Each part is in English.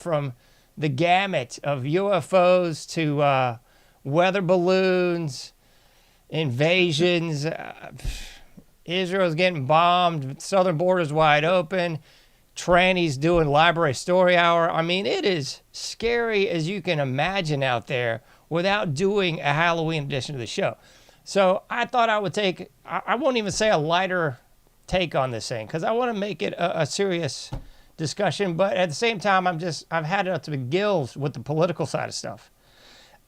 from the gamut of UFOs to weather balloons, invasions. Israel's getting bombed. Southern border's wide open. Tranny's doing library story hour. I mean, it is scary as you can imagine out there without doing a Halloween edition of the show. So I thought I would take, I won't even say a lighter take on this thing because I want to make it a serious discussion. But at the same time, I've had it up to the gills with the political side of stuff.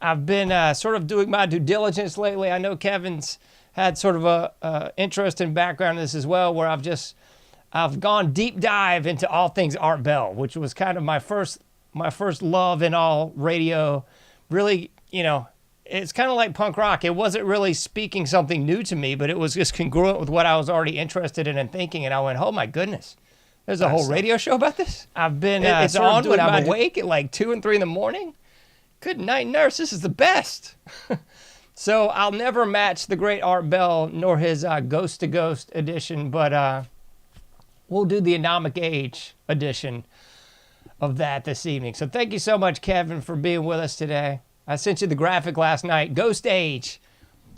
I've been sort of doing my due diligence lately. I know Kevin's had sort of a interest and background in this as well, where I've gone deep dive into all things Art Bell, which was kind of my first love in all radio. Really, it's kind of like punk rock. It wasn't really speaking something new to me, but it was just congruent with what I was already interested in and thinking. And I went, oh my goodness, there's a whole radio show about this. I've been it's on when I'm awake at like 2 and 3 in the morning. Good night, nurse. This is the best. So I'll never match the great Art Bell nor his Ghost to Ghost edition, but we'll do the Anomic Age edition of that this evening. So thank you so much, Kevin, for being with us today. I sent you the graphic last night, Ghost Age,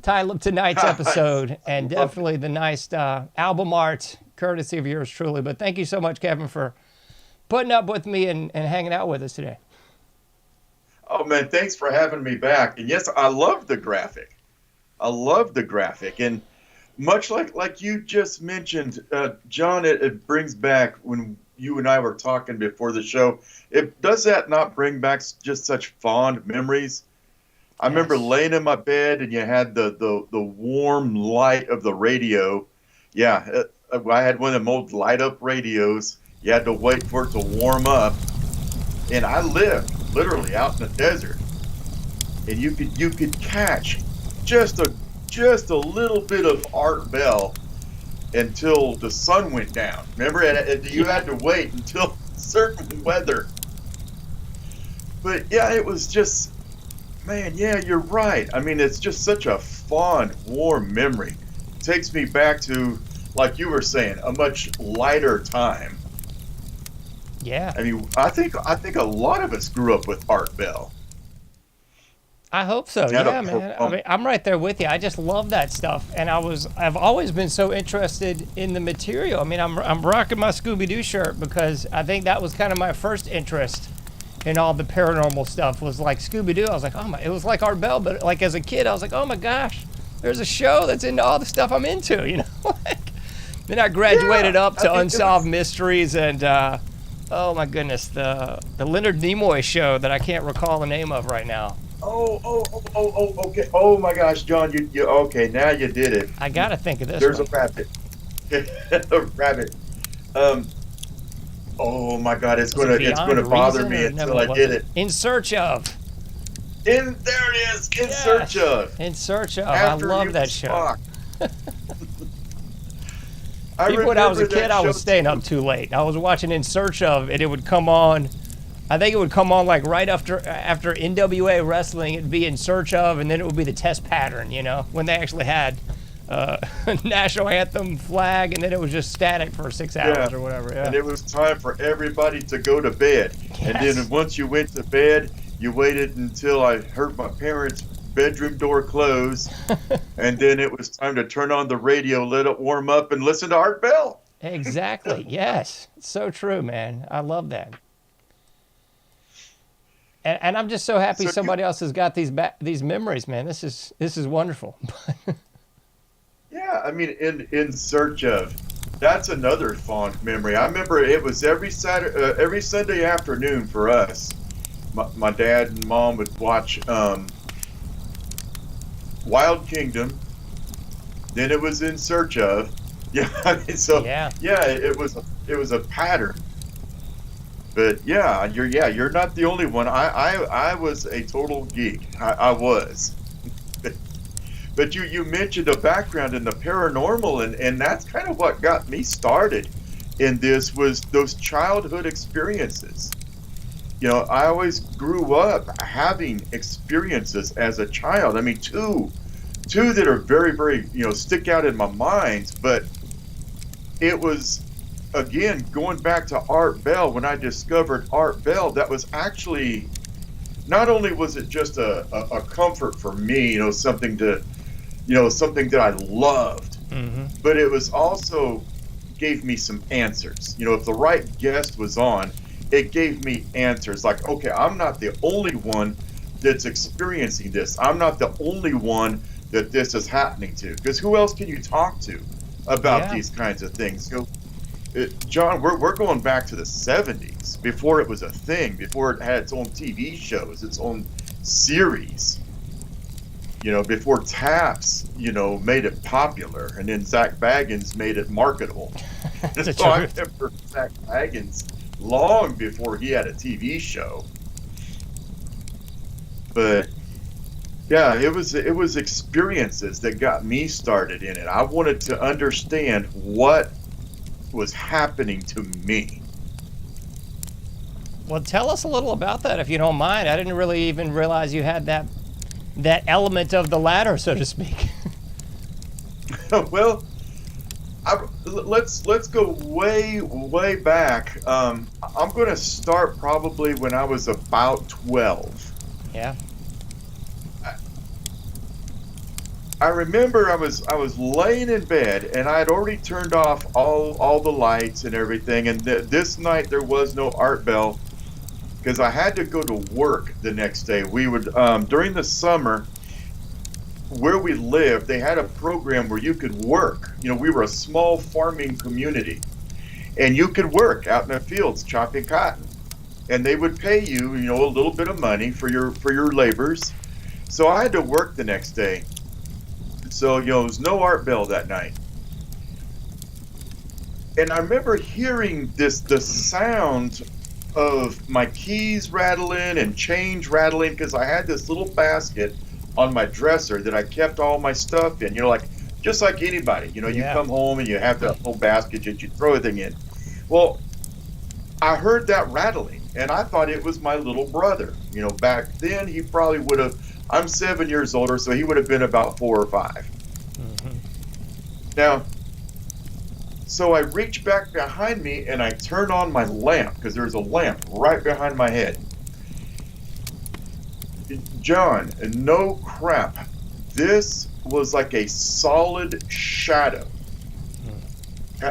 title of tonight's episode, and definitely the nice album art, courtesy of yours truly. But thank you so much, Kevin, for putting up with me and hanging out with us today. Oh, man, thanks for having me back. And yes, I love the graphic. And much like you just mentioned, John, it brings back when you and I were talking before the show. Does that not bring back just such fond memories? I remember laying in my bed and you had the warm light of the radio. Yeah, I had one of them old light-up radios. You had to wait for it to warm up. And I lived literally out in the desert. And you could catch just a little bit of Art Bell until the sun went down. Remember, you had to wait until certain weather. But yeah, it was just, man, yeah, you're right. I mean, it's just such a fond, warm memory. It takes me back to, like you were saying, a much lighter time. Yeah. I mean, I think a lot of us grew up with Art Bell. I hope so. Yeah, man. I mean, I'm right there with you. I just love that stuff, and I've always been so interested in the material. I mean, I'm rocking my Scooby-Doo shirt because I think that was kind of my first interest in all the paranormal stuff. Was like Scooby-Doo. I was like, oh my! It was like Art Bell, but like as a kid, I was like, oh my gosh, there's a show that's into all the stuff I'm into. Then I graduated up to Unsolved Mysteries and oh my goodness, the Leonard Nimoy show that I can't recall the name of right now. Okay. Oh my gosh, John, you okay? Now you did it. I gotta think of this. There's a rabbit. A rabbit. Oh my God, it's gonna bother me until I get it. In Search Of. There it is. In Search Of. In Search Of. I love that show. Even when I was a kid, I was staying up too late. I was watching In Search Of, and it would come on. I think it would come on like right after NWA wrestling. It'd be In Search Of, and then it would be the Test Pattern. When they actually had national anthem, flag, and then it was just static for 6 hours or whatever. Yeah. And it was time for everybody to go to bed. Yes. And then once you went to bed, you waited until I heard my parents' bedroom door close, and then it was time to turn on the radio, let it warm up, and listen to Art Bell. Exactly. Yes. It's so true, man. I love that. And I'm just so happy somebody else has got these memories, man. This is wonderful. Yeah, I mean, in Search Of, that's another fond memory. I remember it was every Sunday afternoon for us. My dad and mom would watch Wild Kingdom. Then it was In Search Of. Yeah, I mean, it was a pattern. But yeah, you're not the only one. I was a total geek. I was. But you mentioned a background in the paranormal, and that's kind of what got me started in this, was those childhood experiences. I always grew up having experiences as a child. I mean, two that are very, very, stick out in my mind, but it was again, going back to Art Bell, when I discovered Art Bell, that was actually, not only was it just a comfort for me, something to, something that I loved, Mm-hmm. but it was also gave me some answers. If the right guest was on, it gave me answers like, okay, I'm not the only one that's experiencing this. I'm not the only one that this is happening to. Because who else can you talk to about Yeah. these kinds of things? John, we're going back to the 70s before it was a thing, before it had its own TV shows, its own series. Before Taps, made it popular, and then Zach Baggins made it marketable. That's the So I truth. remember Zach Baggins long before he had a TV show. But yeah, it was experiences that got me started in it. I wanted to understand what was happening to me. Well, tell us a little about that, if you don't mind. I didn't really even realize you had that element of the ladder, so to speak. Well, let's go way back. I'm going to start probably when I was about 12. Yeah. I remember I was laying in bed, and I had already turned off all the lights and everything. And this night there was no Art Bell because I had to go to work the next day. We would during the summer where we lived, they had a program where you could work. We were a small farming community, and you could work out in the fields chopping cotton, and they would pay you, a little bit of money for your labors. So I had to work the next day. So, there was no Art Bell that night. And I remember hearing the sound of my keys rattling and change rattling because I had this little basket on my dresser that I kept all my stuff in, just like anybody, you Yeah. come home and you have that little basket that you throw everything in. Well, I heard that rattling and I thought it was my little brother. Back then he probably would have, I'm 7 years older, so he would have been about 4 or 5. Mm-hmm. Now, so I reach back behind me and I turn on my lamp because there's a lamp right behind my head. John, no crap. This was like a solid shadow.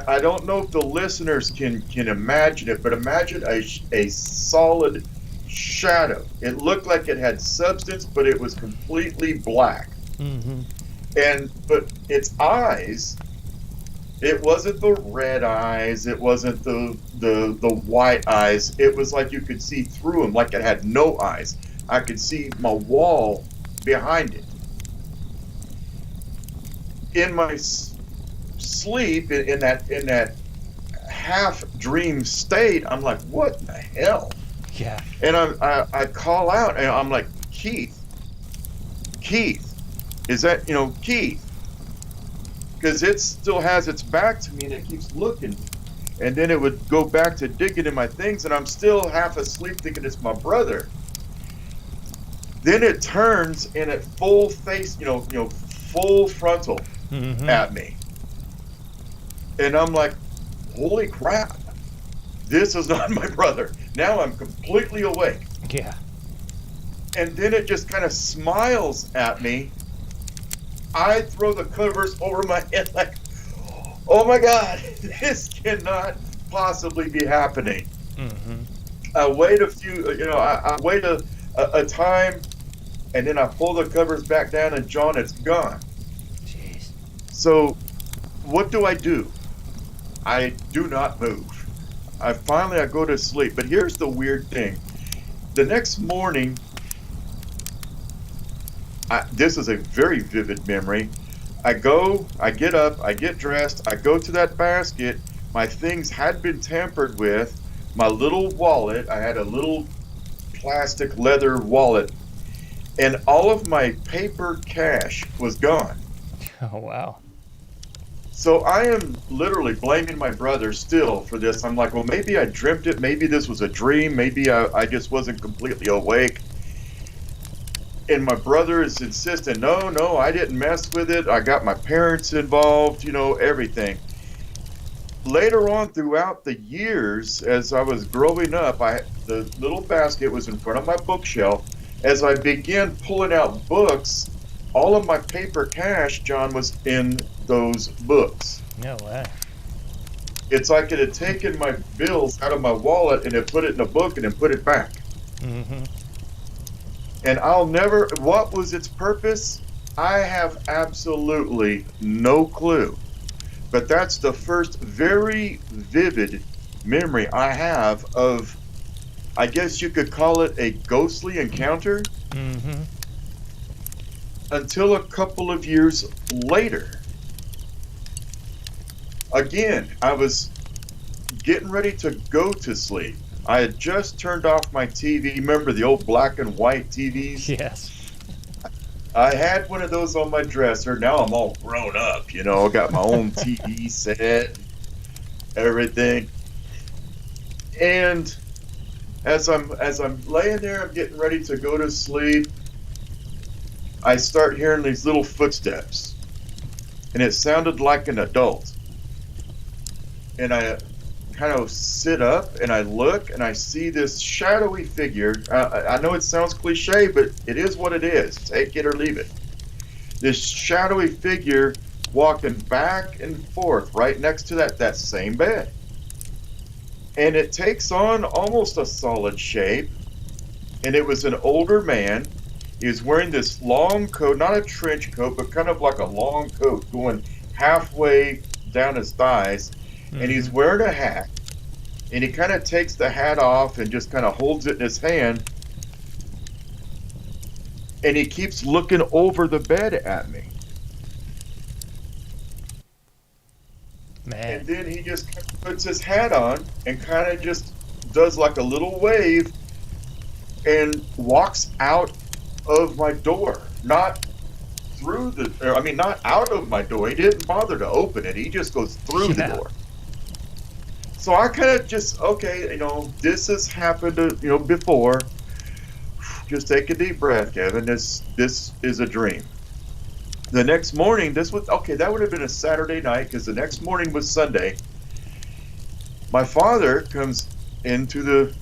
I don't know if the listeners can imagine it, but imagine a solid shadow. It looked like it had substance, but it was completely black. Mm-hmm. But its eyes, it wasn't the red eyes, it wasn't the white eyes. It was like you could see through them, like it had no eyes. I could see my wall behind it. In my sleep, in that half dream state, I'm like, what the hell? Yeah. And I call out and I'm like, Keith, is that, Keith? Because it still has its back to me and it keeps looking. And then it would go back to digging in my things and I'm still half asleep thinking it's my brother. Then it turns and it full face, full frontal Mm-hmm. at me. And I'm like, holy crap, this is not my brother. Now I'm completely awake. Yeah. And then it just kind of smiles at me. I throw the covers over my head like, oh my God, this cannot possibly be happening. Mm-hmm. I wait a few, I wait a time, and then I pull the covers back down, and John, it's gone. Jeez. So what do? I do not move. I go to sleep. But here's the weird thing. The next morning, this is a very vivid memory. I get up, I get dressed, I go to that basket. My things had been tampered with. My little wallet, I had a little plastic leather wallet, and all of my paper cash was gone. Oh, wow. So I am literally blaming my brother still for this. I'm like, well, maybe I dreamt it. Maybe this was a dream. Maybe I just wasn't completely awake. And my brother is insisting, no, I didn't mess with it. I got my parents involved, everything. later on throughout the years, as I was growing up, the little basket was in front of my bookshelf. As I began pulling out books, all of my paper cash, John, was in those books. No way. It's like it had taken my bills out of my wallet and had put it in a book and then put it back. Mm-hmm. And I'll never, what was its purpose? I have absolutely no clue. But that's the first very vivid memory I have of, I guess you could call it a ghostly encounter, Mm-hmm. until a couple of years later. Again, I was getting ready to go to sleep. I had just turned off my TV. Remember the old black and white TVs? Yes. I had one of those on my dresser. Now I'm all grown up, I got my own TV set, everything. And as I'm laying there, I'm getting ready to go to sleep, I start hearing these little footsteps. And it sounded like an adult. And I kind of sit up and I look and I see this shadowy figure. I know it sounds cliche, but it is what it is. Take it or leave it. This shadowy figure walking back and forth right next to that same bed. And it takes on almost a solid shape. And it was an older man. He was wearing this long coat, not a trench coat, but kind of like a long coat going halfway down his thighs. And he's wearing a hat, and he kind of takes the hat off and just kind of holds it in his hand, and he keeps looking over the bed at me. Man. And then he just kind of puts his hat on and kind of just does like a little wave and walks out of my door. Not out of my door. He didn't bother to open it. He just goes through the door. So I kind of just, okay, this has happened, before. Just take a deep breath, Kevin. This is a dream. The next morning, that would have been a Saturday night because the next morning was Sunday. My father comes into the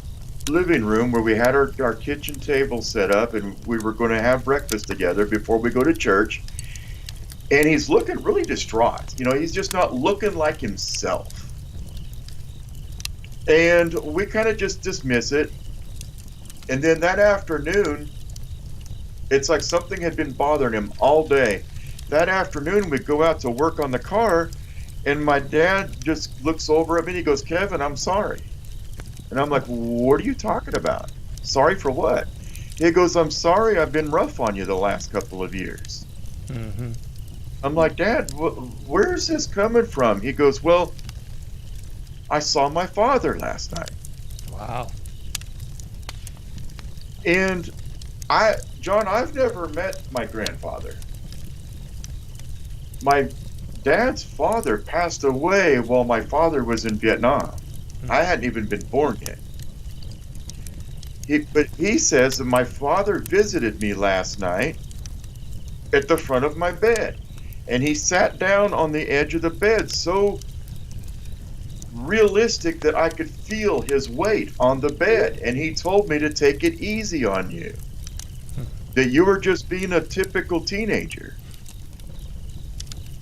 living room where we had our kitchen table set up and we were going to have breakfast together before we go to church. And he's looking really distraught. He's just not looking like himself. And we kind of just dismiss it. And then that afternoon, it's like something had been bothering him all day. That afternoon, we go out to work on the car, and my dad just looks over at me and he goes, "Kevin, I'm sorry." And I'm like, "What are you talking about? Sorry for what?" He goes, "I'm sorry I've been rough on you the last couple of years." Mm-hmm. I'm like, "Dad, where's this coming from?" He goes, "Well, I saw my father last night." Wow. And John, I've never met my grandfather. My dad's father passed away while my father was in Vietnam. I hadn't even been born yet. But he says that my father visited me last night at the front of my bed. And he sat down on the edge of the bed so realistic that I could feel his weight on the bed. And he told me to take it easy on you. That you were just being a typical teenager.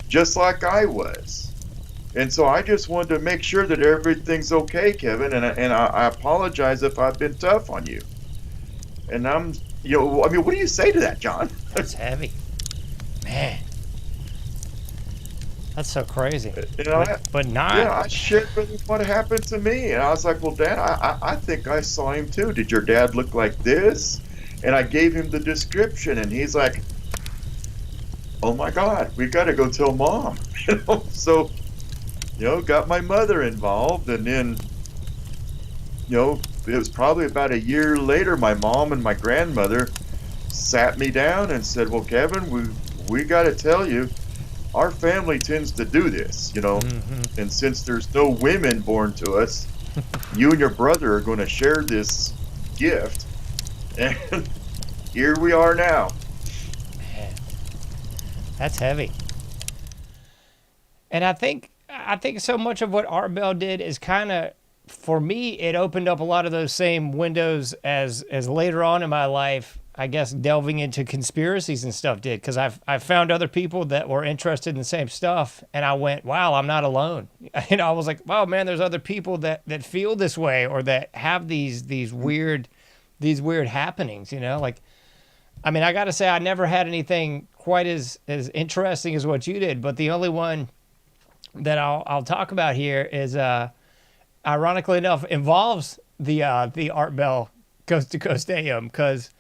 Just like I was. And so I just wanted to make sure that everything's okay, Kevin. And I apologize if I've been tough on you. And what do you say to that, John? That's heavy. Man. That's so crazy. But not. Yeah, I shared with him what happened to me. And I was like, "Well, Dad, I think I saw him too. Did your dad look like this?" And I gave him the description. And he's like, "Oh, my God, we got to go tell Mom." So, got my mother involved. And then, it was probably about a year later, my mom and my grandmother sat me down and said, "Well, Kevin, we got to tell you, our family tends to do this, Mm-hmm. and since there's no women born to us, you and your brother are going to share this gift." And here we are now. Man. That's heavy. And I think I think so much of what Art Bell did is kind of, for me, it opened up a lot of those same windows as later on in my life, I guess, delving into conspiracies and stuff did, because I've found other people that were interested in the same stuff, and I went, wow, I'm not alone. I was like, wow, man, there's other people that feel this way, or that have these weird happenings. Like, I mean, I got to say, I never had anything quite as interesting as what you did, but the only one that I'll talk about here is, ironically enough, involves the Art Bell Coast to Coast AM, because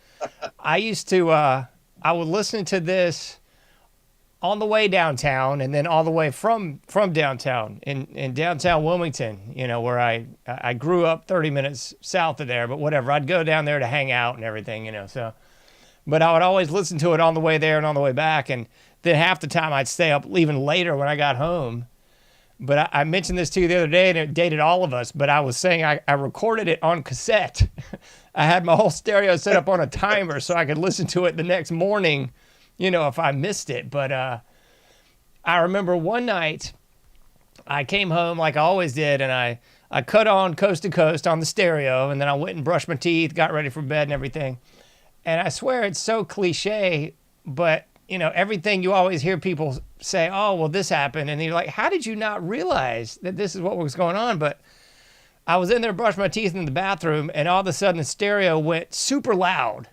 I used to I would listen to this on the way downtown, and then all the way from downtown in downtown Wilmington, where I grew up 30 minutes south of there, but whatever, I'd go down there to hang out and everything, so. But I would always listen to it on the way there and on the way back, and then half the time I'd stay up even later when I got home. But I mentioned this to you the other day, and it dated all of us, but I was saying I recorded it on cassette. I had my whole stereo set up on a timer so I could listen to it the next morning, if I missed it. But I remember one night I came home like I always did, and I cut on Coast to Coast on the stereo, and then I went and brushed my teeth, got ready for bed and everything. And I swear it's so cliche, but, everything you always hear people say, oh, well, this happened. And you're like, how did you not realize that this is what was going on? But I was in there brushing my teeth in the bathroom, and all of a sudden the stereo went super loud.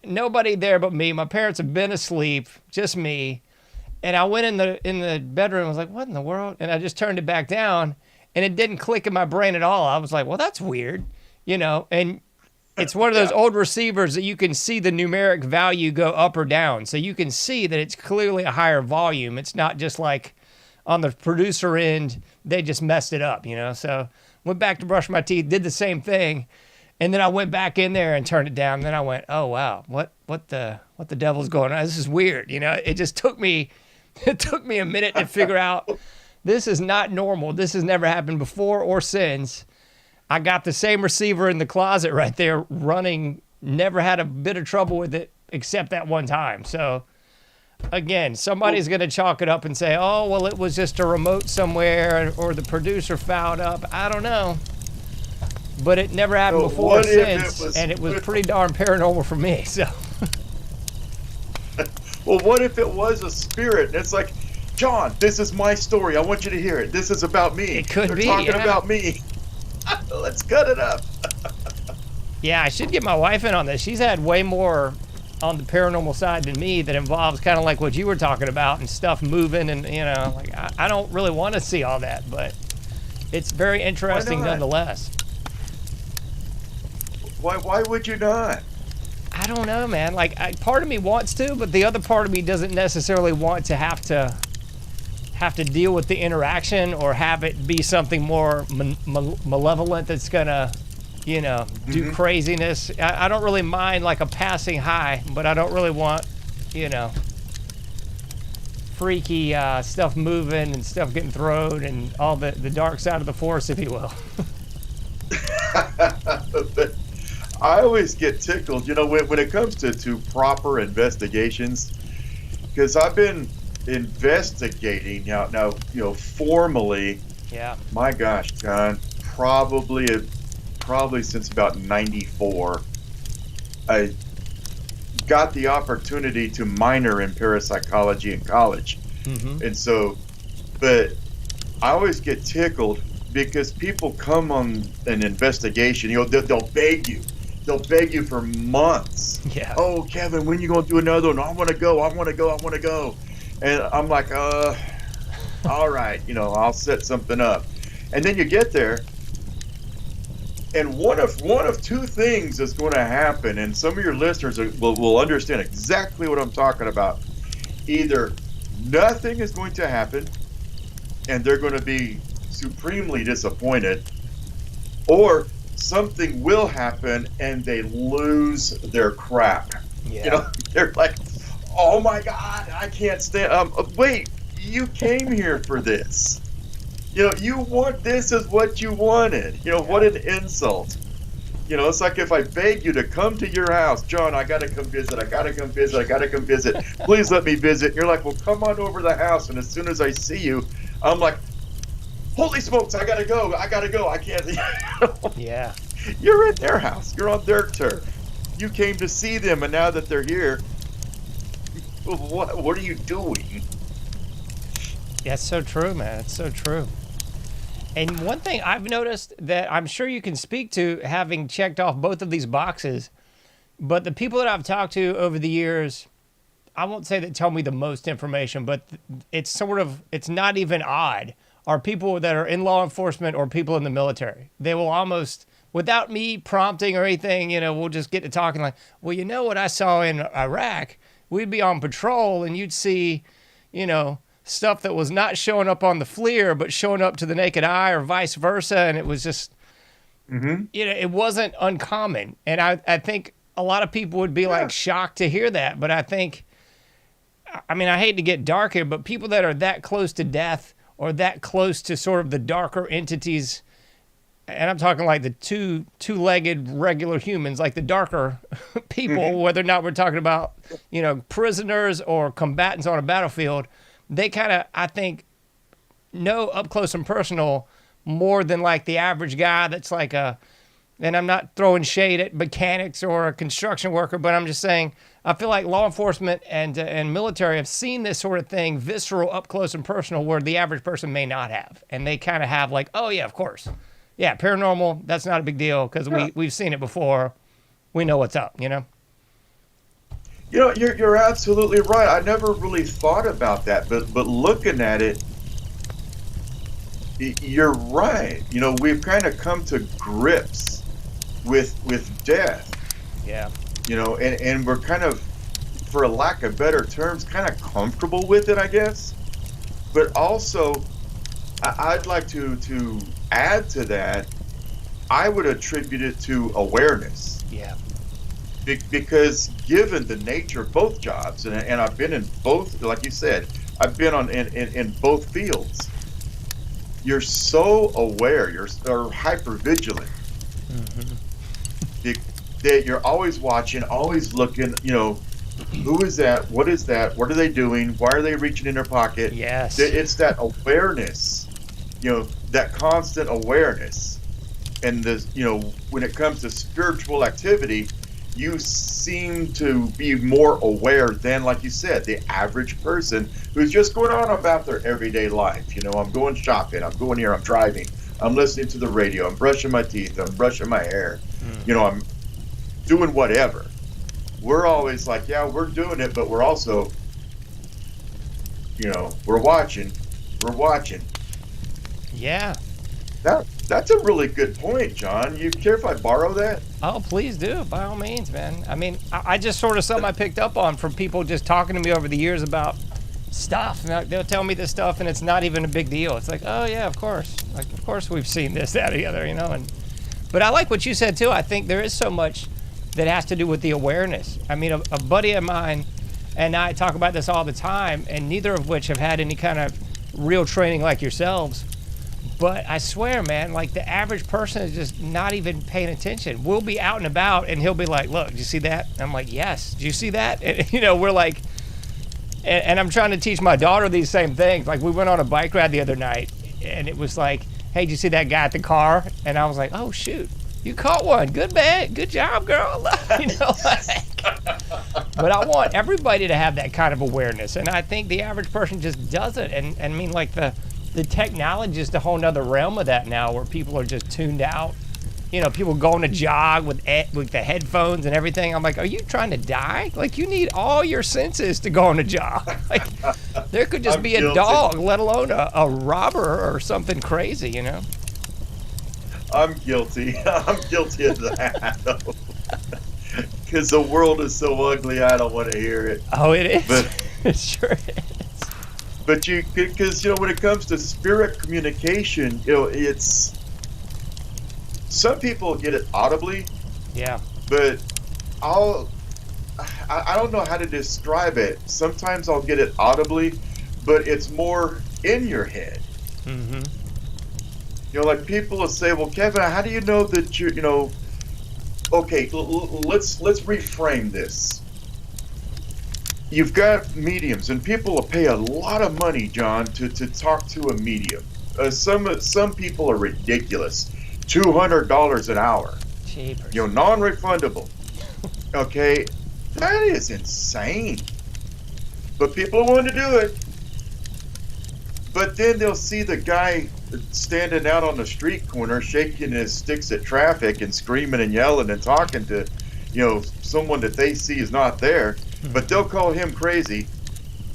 Nobody there but me. My parents have been asleep, just me. And I went in the bedroom. I was like, what in the world? And I just turned it back down, and it didn't click in my brain at all. I was like, well, that's weird, and it's one of those old receivers that you can see the numeric value go up or down. So you can see that it's clearly a higher volume. It's not just like on the producer end, they just messed it up, So went back to brush my teeth, did the same thing. And then I went back in there and turned it down. And then I went, oh, wow, what the devil's going on? This is weird. It just took me a minute to figure out this is not normal. This has never happened before or since. I got the same receiver in the closet right there running, never had a bit of trouble with it except that one time. So, again, somebody's going to chalk it up and say, oh, well, it was just a remote somewhere, or the producer fouled up. I don't know. But it never happened before or since, and it was pretty darn paranormal for me. So, well, what if it was a spirit? And it's like, John, this is my story. I want you to hear it. This is about me. It could be. They're talking about me. Let's cut it up. Yeah, I should get my wife in on this. She's had way more on the paranormal side than me that involves kind of like what you were talking about and stuff moving, and like I don't really want to see all that, but it's very interesting nonetheless. Why would you not? I don't know, man. Like, part of me wants to, but the other part of me doesn't necessarily want to have to deal with the interaction, or have it be something more malevolent that's gonna, do craziness. I don't really mind like a passing high, but I don't really want, freaky stuff moving and stuff getting thrown and all the dark side of the force, if you will. But I always get tickled, when it comes to proper investigations, because I've been investigating now, formally. Yeah. My gosh, John, probably since about 94. I got the opportunity to minor in parapsychology in college. Mm-hmm. And so, but I always get tickled because people come on an investigation, they'll beg you. They'll beg you for months. Yeah. Oh, Kevin, when you going to do another one? I want to go. And I'm like, all right, I'll set something up. And then you get there, and one of two things is going to happen, and some of your listeners will understand exactly what I'm talking about. Either nothing is going to happen, and they're going to be supremely disappointed, or something will happen and they lose their crap. Yeah. They're like, oh my God, I can't stand. Wait, you came here for this. This is what you wanted. What an insult. It's like if I beg you to come to your house, John, I got to come visit. Please let me visit. And you're like, well, come on over to the house. And as soon as I see you, I'm like, holy smokes, I gotta go, I can't. Yeah. You're in their house, you're on their turf. You came to see them, and now that they're here, what are you doing? That's so true, man. It's so true. And one thing I've noticed that I'm sure you can speak to, having checked off both of these boxes, but the people that I've talked to over the years, I won't say that tell me the most information, but it's not even odd, are people that are in law enforcement or people in the military. They will almost, without me prompting or anything, we'll just get to talking like, well, you know what I saw in Iraq? We'd be on patrol and you'd see, stuff that was not showing up on the FLIR, but showing up to the naked eye or vice versa. And it was just, it wasn't uncommon. And I think a lot of people would be like shocked to hear that. But I think, I hate to get dark here, but people that are that close to death or that close to sort of the darker entities, and I'm talking like the two-legged regular humans, like the darker people, whether or not we're talking about, prisoners or combatants on a battlefield, they kind of, I think, know up close and personal more than like the average guy that's like and I'm not throwing shade at mechanics or a construction worker, but I'm just saying, I feel like law enforcement and military have seen this sort of thing visceral, up close and personal, where the average person may not have. And they kind of have like, oh yeah, of course. Yeah, paranormal, that's not a big deal because we've seen it before. We know what's up, You're absolutely right. I never really thought about that, but looking at it, you're right. We've kind of come to grips with death. Yeah. And we're kind of, for a lack of better terms, kind of comfortable with it, I guess. But also, I'd like to add to that, I would attribute it to awareness. Yeah. Because given the nature of both jobs, and I've been in both, like you said, I've been in both fields. You're so aware, or hyper vigilant, that you're always watching, always looking. Who is that? What is that? What are they doing? Why are they reaching in their pocket? Yes, it's that awareness. That constant awareness, and when it comes to spiritual activity, you seem to be more aware than, like you said, the average person who's just going on about their everyday life. I'm going shopping, I'm going here, I'm driving, I'm listening to the radio, I'm brushing my teeth, I'm brushing my hair, I'm doing whatever. We're always like, yeah, we're doing it, but we're also, we're watching. Yeah. That's a really good point, John. You care if I borrow that? Oh, please do, by all means, man. I just sort of something I picked up on from people just talking to me over the years about stuff. They'll tell me this stuff, and it's not even a big deal. It's like, oh yeah, of course. Like, of course we've seen this, that, or the other, But I like what you said too. I think there is so much that has to do with the awareness. A buddy of mine and I talk about this all the time, and neither of which have had any kind of real training like yourselves. But I swear, man, like the average person is just not even paying attention. We'll be out and about, and he'll be like, look, did you see that? And I'm like, yes. Did you see that? And, we're like, and I'm trying to teach my daughter these same things. Like, we went on a bike ride the other night, and it was like, hey, did you see that guy at the car? And I was like, oh, shoot. You caught one. Good, man. Good job, girl. But I want everybody to have that kind of awareness. And I think the average person just doesn't. And like the technology is a whole nother realm of that now, where people are just tuned out. People going to jog with the headphones and everything. I'm like, are you trying to die? Like, you need all your senses to go on a jog. Like, there could just be a dog, let alone a robber or something crazy, I'm guilty. I'm guilty of that. Because the world is so ugly, I don't want to hear it. Oh, it is? But, it sure is. But because when it comes to spirit communication, it's, some people get it audibly. Yeah. But I don't know how to describe it. Sometimes I'll get it audibly, but it's more in your head. Mm-hmm. Like people will say, well, Kevin, how do you know that okay, let's reframe this. you've got mediums, and people will pay a lot of money, John, to talk to a medium. Some people are ridiculous. $200 an hour. Cheapers. Non-refundable. Okay, that is insane. But people want to do it. But then they'll see the guy standing out on the street corner, shaking his sticks at traffic and screaming and yelling and talking to, someone that they see is not there. But they'll call him crazy.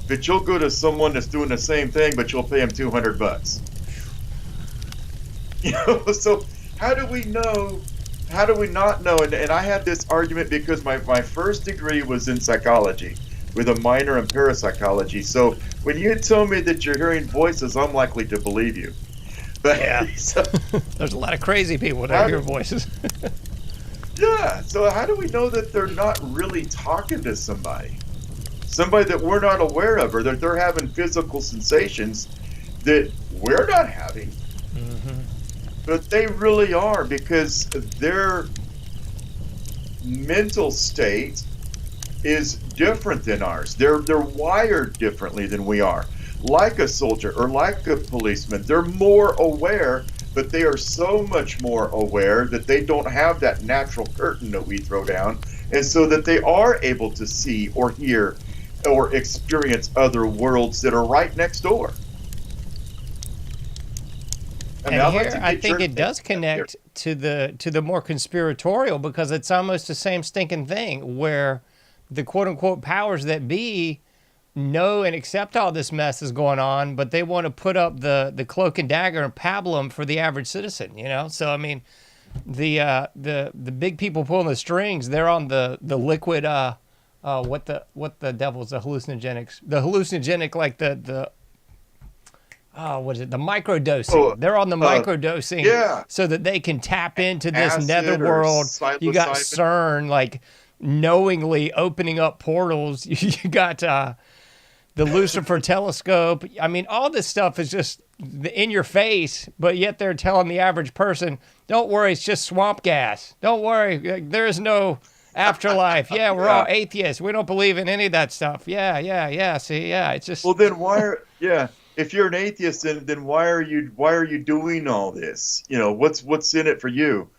But you'll go to someone that's doing the same thing, but you'll pay him $200. So how do we know? How do we not know? And I had this argument because my first degree was in psychology with a minor in parapsychology. So when you tell me that you're hearing voices, I'm likely to believe you. But yeah, there's a lot of crazy people that hear voices. Yeah, so how do we know that they're not really talking to somebody that we're not aware of, or that they're having physical sensations that we're not having? Mm-hmm. But they really are, because their mental state is different than ours. They're wired differently than we are. Like a soldier or like a policeman, they're more aware, but they are so much more aware that they don't have that natural curtain that we throw down, and so that they are able to see or hear or experience other worlds that are right next door. And here, I think it does connect to the more conspiratorial, because it's almost the same stinking thing where the quote-unquote powers that be know and accept all this mess is going on, but they want to put up the cloak and dagger and pablum for the average citizen, So, I mean, the big people pulling the strings, they're on the liquid, what the devil's the hallucinogenics? The hallucinogenic, like what is it? The microdosing. They're on the microdosing so that they can tap into this netherworld. You got CERN, like, knowingly opening up portals. You got the Lucifer telescope. I mean, all this stuff is just in your face, but yet they're telling the average person, don't worry, it's just swamp gas. Don't worry, there is no afterlife. Yeah, we're all atheists. We don't believe in any of that stuff. Yeah. See, it's just... Well, then if you're an atheist, then why are you doing all this? What's in it for you?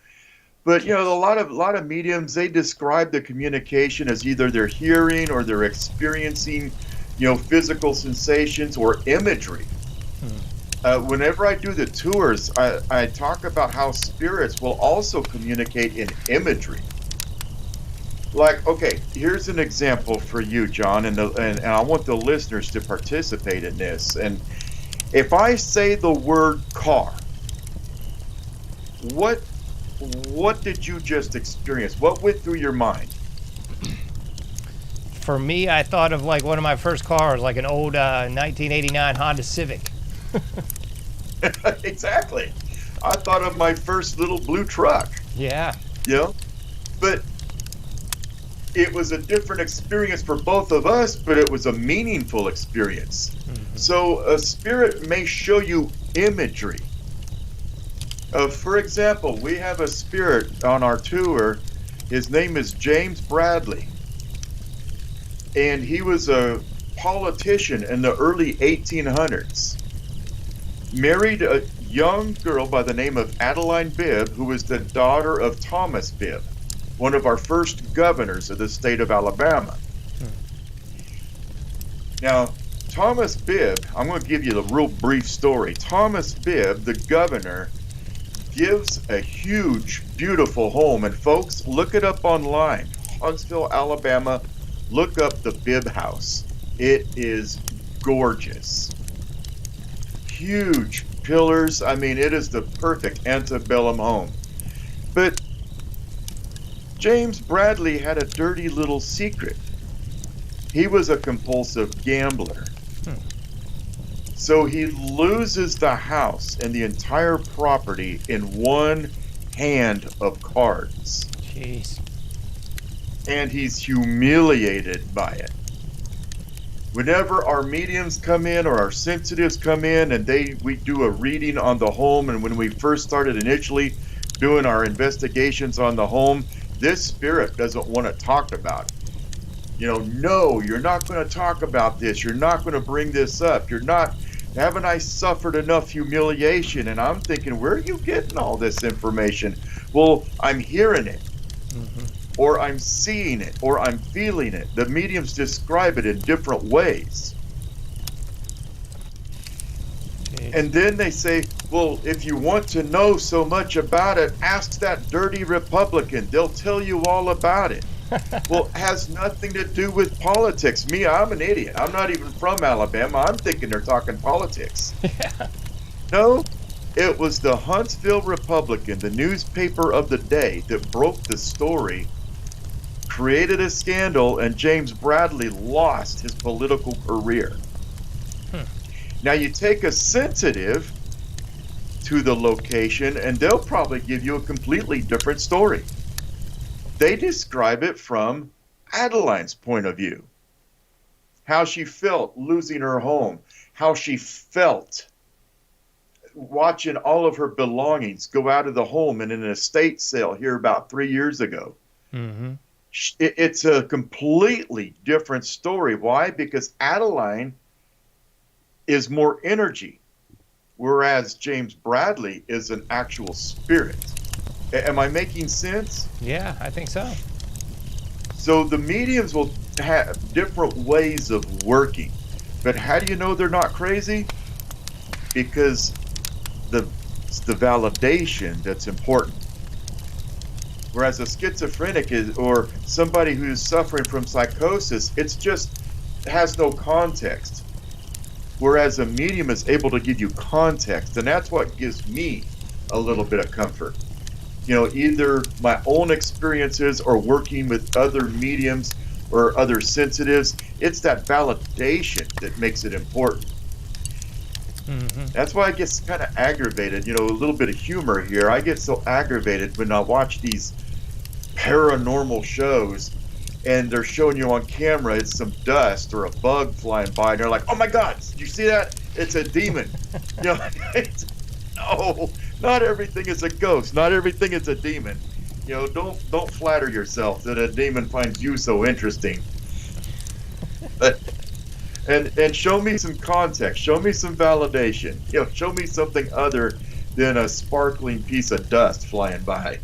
But a lot of mediums, they describe the communication as either they're hearing or they're experiencing, physical sensations or imagery. Whenever I do the tours, I talk about how spirits will also communicate in imagery. Like, okay, here's an example for you, John, and I want the listeners to participate in this. And if I say the word car, what did you just experience? What went through your mind? For me, I thought of like one of my first cars, like an old 1989 Honda Civic. Exactly. I thought of my first little blue truck. Yeah. But it was a different experience for both of us, but it was a meaningful experience. Mm-hmm. So a spirit may show you imagery. For example, we have a spirit on our tour. His name is James Bradley. And he was a politician in the early 1800s. Married a young girl by the name of Adeline Bibb, who was the daughter of Thomas Bibb, one of our first governors of the state of Alabama. Now, Thomas Bibb, I'm going to give you the real brief story. Thomas Bibb, the governor, gives a huge, beautiful home. And folks, look it up online. Huntsville, Alabama. Look up the Bibb House. It is gorgeous. Huge pillars. I mean, it is the perfect antebellum home. But James Bradley had a dirty little secret. He was a compulsive gambler. So he loses the house and the entire property in one hand of cards. Jeez. And he's humiliated by it. Whenever our mediums come in or our sensitives come in and we do a reading on the home, and when we first started initially doing our investigations on the home, this spirit doesn't want to talk about it. No, you're not going to talk about this. You're not going to bring this up. You're not. Haven't I suffered enough humiliation? And I'm thinking, where are you getting all this information? Well, I'm hearing it, or I'm seeing it, or I'm feeling it. The mediums describe it in different ways. And then they say, well, if you want to know so much about it, ask that dirty Republican. They'll tell you all about it. Well, it has nothing to do with politics. Me, I'm an idiot. I'm not even from Alabama. I'm thinking they're talking politics. Yeah. No, it was the Huntsville Republican, the newspaper of the day, that broke the story, created a scandal, and James Bradley lost his political career. Now, you take a sensitive to the location, and they'll probably give you a completely different story. They describe it from Adeline's point of view. How she felt losing her home. How she felt watching all of her belongings go out of the home in an estate sale here about 3 years ago. It's a completely different story. Why? Because Adeline is more energy, whereas James Bradley is an actual spirit. Am I making sense? Yeah, I think so. So the mediums will have different ways of working. But how do you know they're not crazy? Because it's the validation that's important. Whereas a schizophrenic or somebody who's suffering from psychosis, it has no context. Whereas a medium is able to give you context, and that's what gives me a little bit of comfort. Either my own experiences or working with other mediums or other sensitives, it's that validation that makes it important. That's why I get kind of aggravated, a little bit of humor here. I get so aggravated when I watch these paranormal shows and they're showing you on camera it's some dust or a bug flying by, and they're like, oh my God, did you see that? It's a demon. No, not everything is a ghost. Not everything is a demon. Don't flatter yourself that a demon finds you so interesting. And show me some context. Show me some validation. Show me something other than a sparkling piece of dust flying by.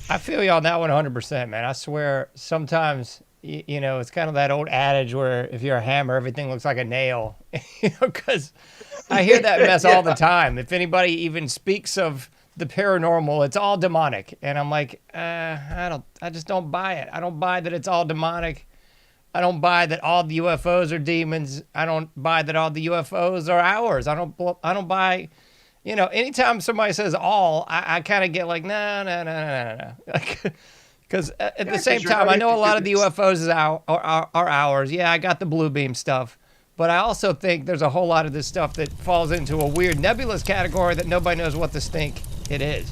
I feel you on that one 100%, man. I swear, sometimes, it's kind of that old adage where if you're a hammer, everything looks like a nail. Because I hear that mess all the time. If anybody even speaks of the paranormal, it's all demonic. And I'm like, I just don't buy it. I don't buy that it's all demonic. I don't buy that all the UFOs are demons. I don't buy that all the UFOs are ours. I don't buy, anytime somebody says all, I kind of get like, no. Because at the same time, I know a lot of the UFOs are ours. Yeah, I got the blue beam stuff. But I also think there's a whole lot of this stuff that falls into a weird nebulous category that nobody knows what to think it is,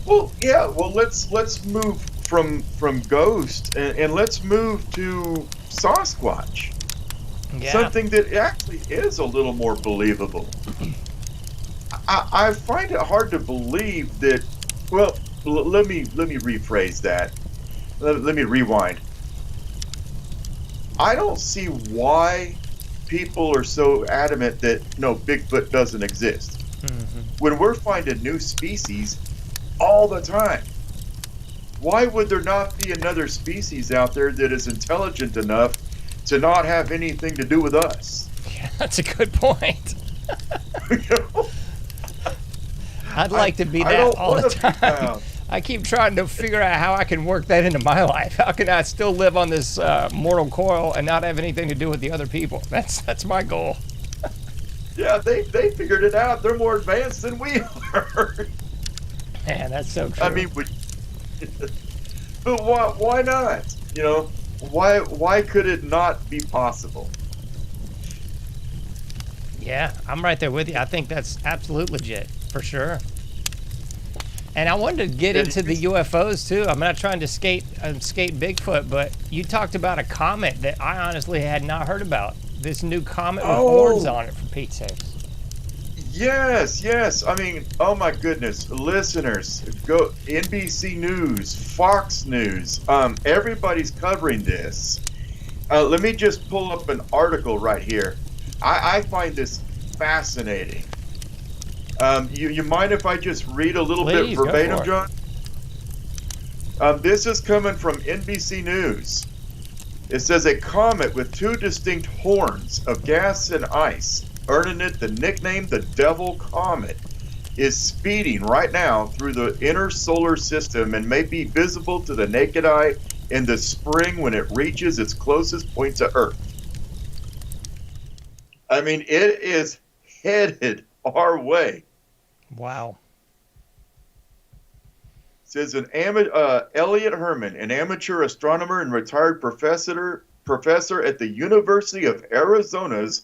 Well, yeah. Well, let's move from ghost and let's move to Sasquatch. Yeah. Something that actually is a little more believable. I find it hard to believe that. Well, let me rephrase that. Let me rewind. I don't see why people are so adamant that no, Bigfoot doesn't exist. When we're finding new species all the time. Why would there not be another species out there that is intelligent enough to not have anything to do with us? Yeah, that's a good point. I'd like to be that all the time. I keep trying to figure out how I can work that into my life. How can I still live on this mortal coil and not have anything to do with the other people? That's my goal. Yeah, they figured it out. They're more advanced than we are. Man, that's so true. I mean, but why not? Why could it not be possible? Yeah, I'm right there with you. I think that's absolute legit, for sure. And I wanted to get into the UFOs too. I'm not trying to skate Bigfoot, but you talked about a comet that I honestly had not heard about. This new comet with horns on it, for Pete's sakes. Yes, yes. I mean, oh my goodness, listeners, go NBC News, Fox News. Everybody's covering this. Let me just pull up an article right here. I find this fascinating. You mind if I just read a little bit Please, go verbatim, for it. John? This is coming from NBC News. It says a comet with two distinct horns of gas and ice, earning it the nickname the Devil Comet, is speeding right now through the inner solar system and may be visible to the naked eye in the spring when it reaches its closest point to Earth. I mean, it is headed our way. Wow. Says Elliot Herman, an amateur astronomer and retired professor at the University of Arizona's,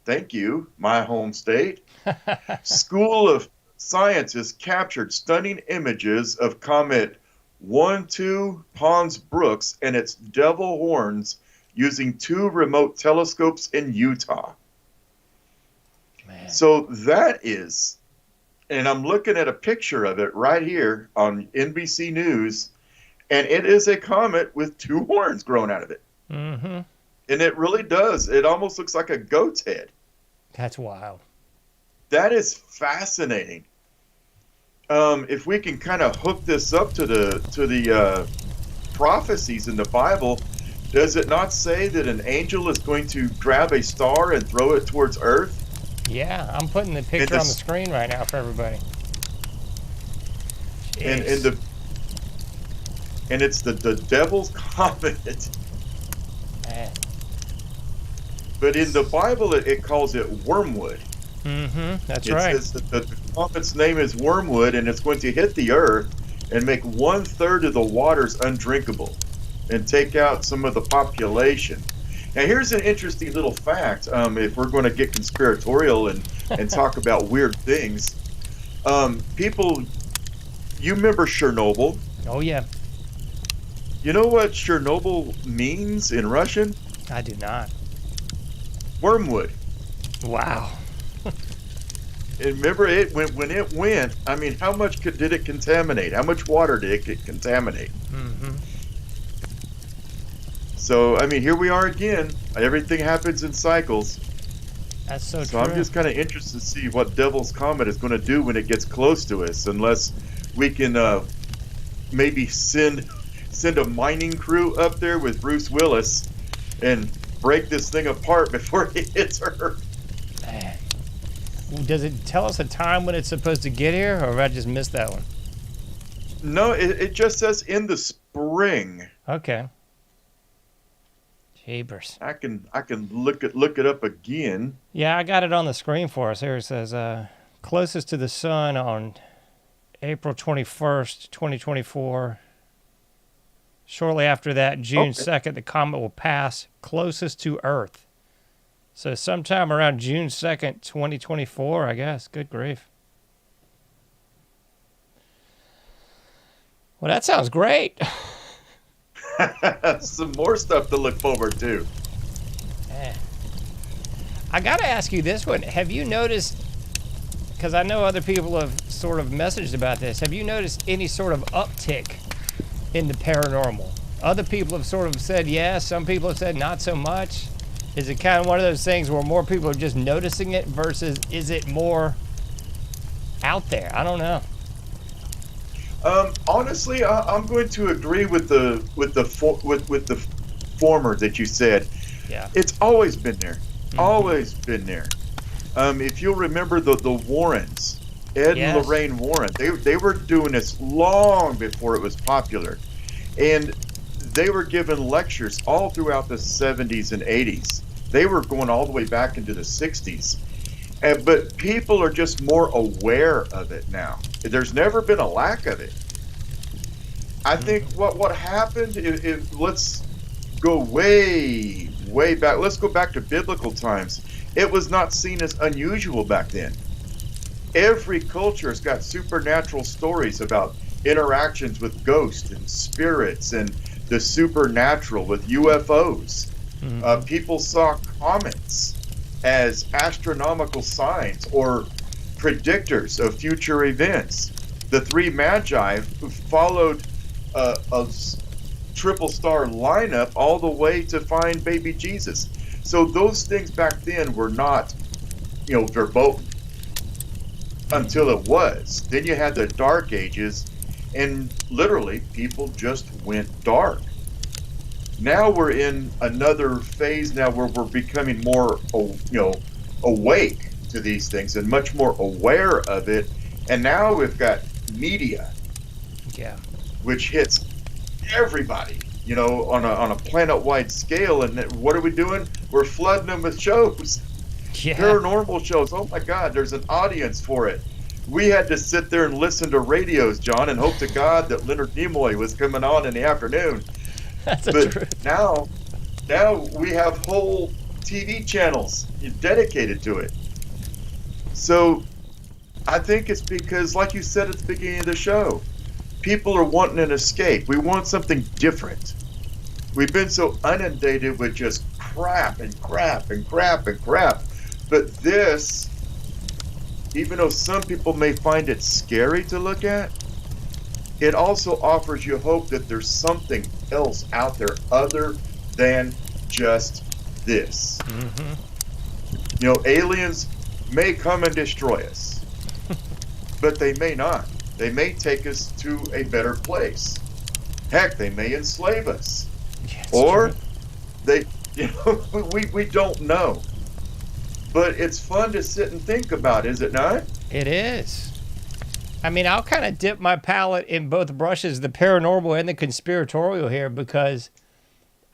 thank you, my home state, School of Sciences, captured stunning images of comet 1-2 Pons Brooks and its devil horns using two remote telescopes in Utah. Man. So that is, and I'm looking at a picture of it right here on NBC News, and it is a comet with two horns growing out of it. Mm-hmm. And it really does. It almost looks like a goat's head. That's wild. That is fascinating. If we can kind of hook this up to the prophecies in the Bible, does it not say that an angel is going to grab a star and throw it towards Earth? Yeah, I'm putting the picture on the screen right now for everybody. And Jeez. and it's the devil's comet. Man. But in the Bible, it calls it wormwood. Mm-hmm. That's It right. says that the comet's name is wormwood, and it's going to hit the Earth and make 1/3 of the waters undrinkable and take out some of the population. Now, here's an interesting little fact. If we're going to get conspiratorial and talk about weird things, people, you remember Chernobyl? Oh, yeah. You know what Chernobyl means in Russian? I do not. Wormwood. Wow. And remember, when it went, I mean, how much did it contaminate? How much water did it contaminate? Mm-hmm. So, I mean, here we are again. Everything happens in cycles. That's so So true. I'm just kind of interested to see what Devil's Comet is going to do when it gets close to us, unless we can maybe send a mining crew up there with Bruce Willis and break this thing apart before it hits Earth. Man. Does it tell us a time when it's supposed to get here, or have I just missed that one? No, it just says in the spring. Okay. Jeepers. I can look it up again. Yeah, I got it on the screen for us. Here it says, closest to the sun on April 21st, 2024. Shortly after that, June 2nd, the comet will pass closest to Earth. So sometime around June 2nd, 2024, I guess. Good grief. Well, that sounds great. Some more stuff to look forward to. Man. I got to ask you this one. Have you noticed, because I know other people have sort of messaged about this, have you noticed any sort of uptick in the paranormal? Other people have sort of said yes, some people have said not so much. Is it kind of one of those things where more people are just noticing it versus is it more out there? I don't know. Honestly, I'm going to agree with the former that you said. Yeah. It's always been there, always been there. If you'll remember the Warrens, Ed Yes. and Lorraine Warren, they were doing this long before it was popular, and they were given lectures all throughout the 70s and 80s. They were going all the way back into the 60s. But people are just more aware of it now. There's never been a lack of it. I think what happened, if let's go way back. Let's go back to biblical times. It was not seen as unusual back then. Every culture has got supernatural stories about interactions with ghosts and spirits and the supernatural with UFOs. People saw comets as astronomical signs, or predictors of future events. The three magi followed a triple star lineup all the way to find baby Jesus. So those things back then were not, verboten until it was. Then you had the Dark Ages, and literally people just went dark. Now we're in another phase now where we're becoming more, awake to these things and much more aware of it. And now we've got media, which hits everybody, on a planet-wide scale. And what are we doing? We're flooding them with shows, paranormal shows. Oh my God, there's an audience for it. We had to sit there and listen to radios, John, and hope to God that Leonard Nimoy was coming on in the afternoon. That's the truth. Now we have whole TV channels dedicated to it. So I think it's because, like you said at the beginning of the show, people are wanting an escape. We want something different. We've been so inundated with just crap and crap and crap and crap. But this, even though some people may find it scary to look at, it also offers you hope that there's something else out there other than just this. Mm-hmm. Aliens may come and destroy us, but they may not. They may take us to a better place. Heck, they may enslave us. Or they, we don't know. But it's fun to sit and think about, is it not? It is. I mean, I'll kind of dip my palate in both brushes, the paranormal and the conspiratorial here, because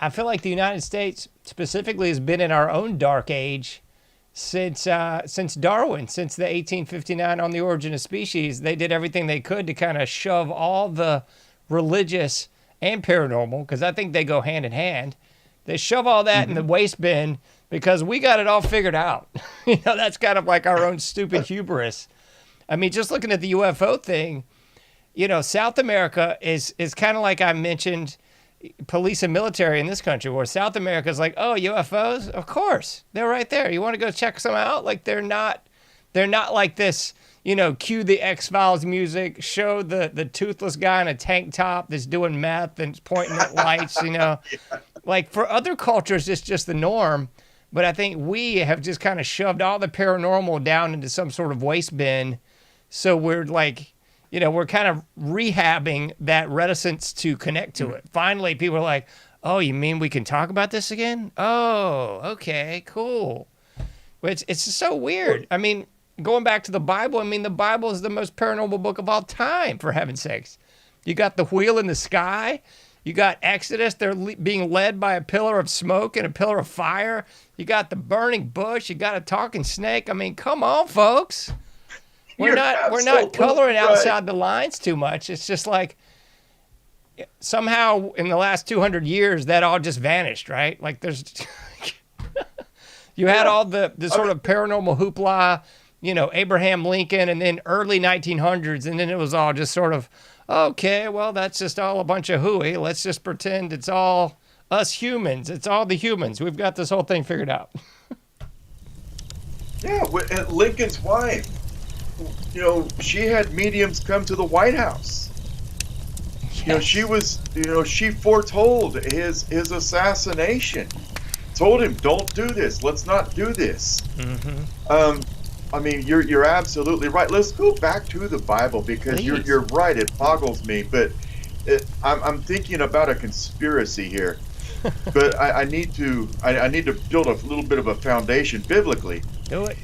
I feel like the United States specifically has been in our own dark age since Darwin, since the 1859 On the Origin of Species. They did everything they could to kind of shove all the religious and paranormal, because I think they go hand in hand. They shove all that in the waste bin because we got it all figured out. That's kind of like our own stupid hubris. I mean, just looking at the UFO thing, South America is kind of like I mentioned police and military in this country, where South America is like, oh, UFOs? Of course. They're right there. You want to go check some out? Like, they're not like this, cue the X-Files music, show the toothless guy in a tank top that's doing meth and pointing at lights, Yeah. Like, for other cultures, it's just the norm. But I think we have just kind of shoved all the paranormal down into some sort of waste bin. So we're like, we're kind of rehabbing that reticence to connect to it. Finally, people are like, oh, you mean we can talk about this again? Oh, okay, cool. But it's just so weird. I mean, going back to the Bible, the Bible is the most paranormal book of all time, for heaven's sakes. You got the wheel in the sky. You got Exodus. They're being led by a pillar of smoke and a pillar of fire. You got the burning bush. You got a talking snake. I mean, come on, folks. We're not coloring outside the lines too much. It's just like somehow in the last 200 years that all just vanished, right? Like there's you had all the sort of paranormal hoopla, Abraham Lincoln, and then early 1900s, and then it was all just sort of, okay, well, that's just all a bunch of hooey. Let's just pretend it's all us humans. It's all the humans. We've got this whole thing figured out. Yeah, and Lincoln's wife, she had mediums come to the White House. Yes. She was, she foretold his assassination. Told him, don't do this. Let's not do this. Mm-hmm. You're absolutely right. Let's go back to the Bible, because you're right. It boggles me, but I'm thinking about a conspiracy here. But I need to build a little bit of a foundation biblically. Do it.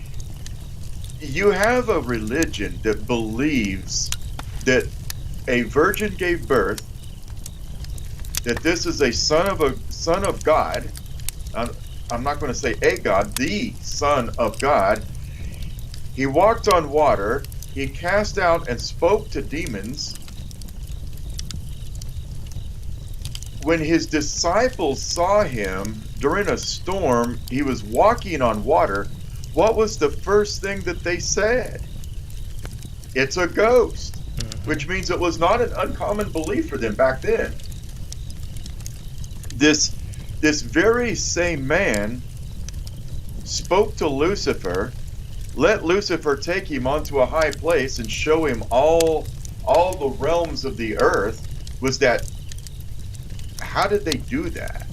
You have a religion that believes that a virgin gave birth, that this is a son of God. I'm not going to say a God, the Son of God. He walked on water. He cast out and spoke to demons. When his disciples saw him during a storm, he was walking on water. What was the first thing that they said? It's a ghost, which means it was not an uncommon belief for them back then. This very same man spoke to Lucifer let Lucifer take him onto a high place and show him all the realms of the earth. Was that, how did they do that?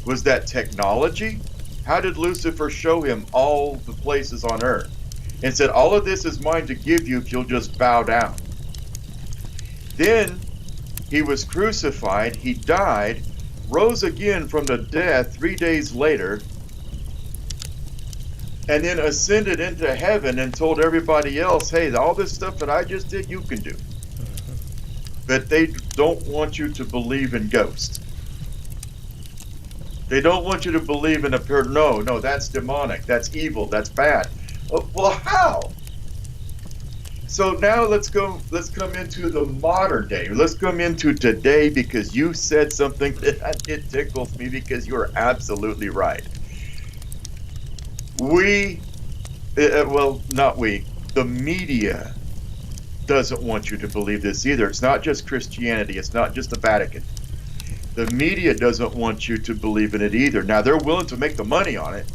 Was that technology? How did Lucifer show him all the places on earth and said, all of this is mine to give you if you'll just bow down? Then he was crucified, he died, rose again from the dead 3 days later, and then ascended into heaven and told everybody else, hey, all this stuff that I just did, you can do. But they don't want you to believe in ghosts. They don't want you to believe in a no, that's demonic, that's evil, that's bad. Well, how? So now let's come into the modern day. Let's come into today, because you said something that it tickles me, because you're absolutely right. Not we, the media doesn't want you to believe this either. It's not just Christianity, it's not just the Vatican. The media doesn't want you to believe in it either. Now, they're willing to make the money on it.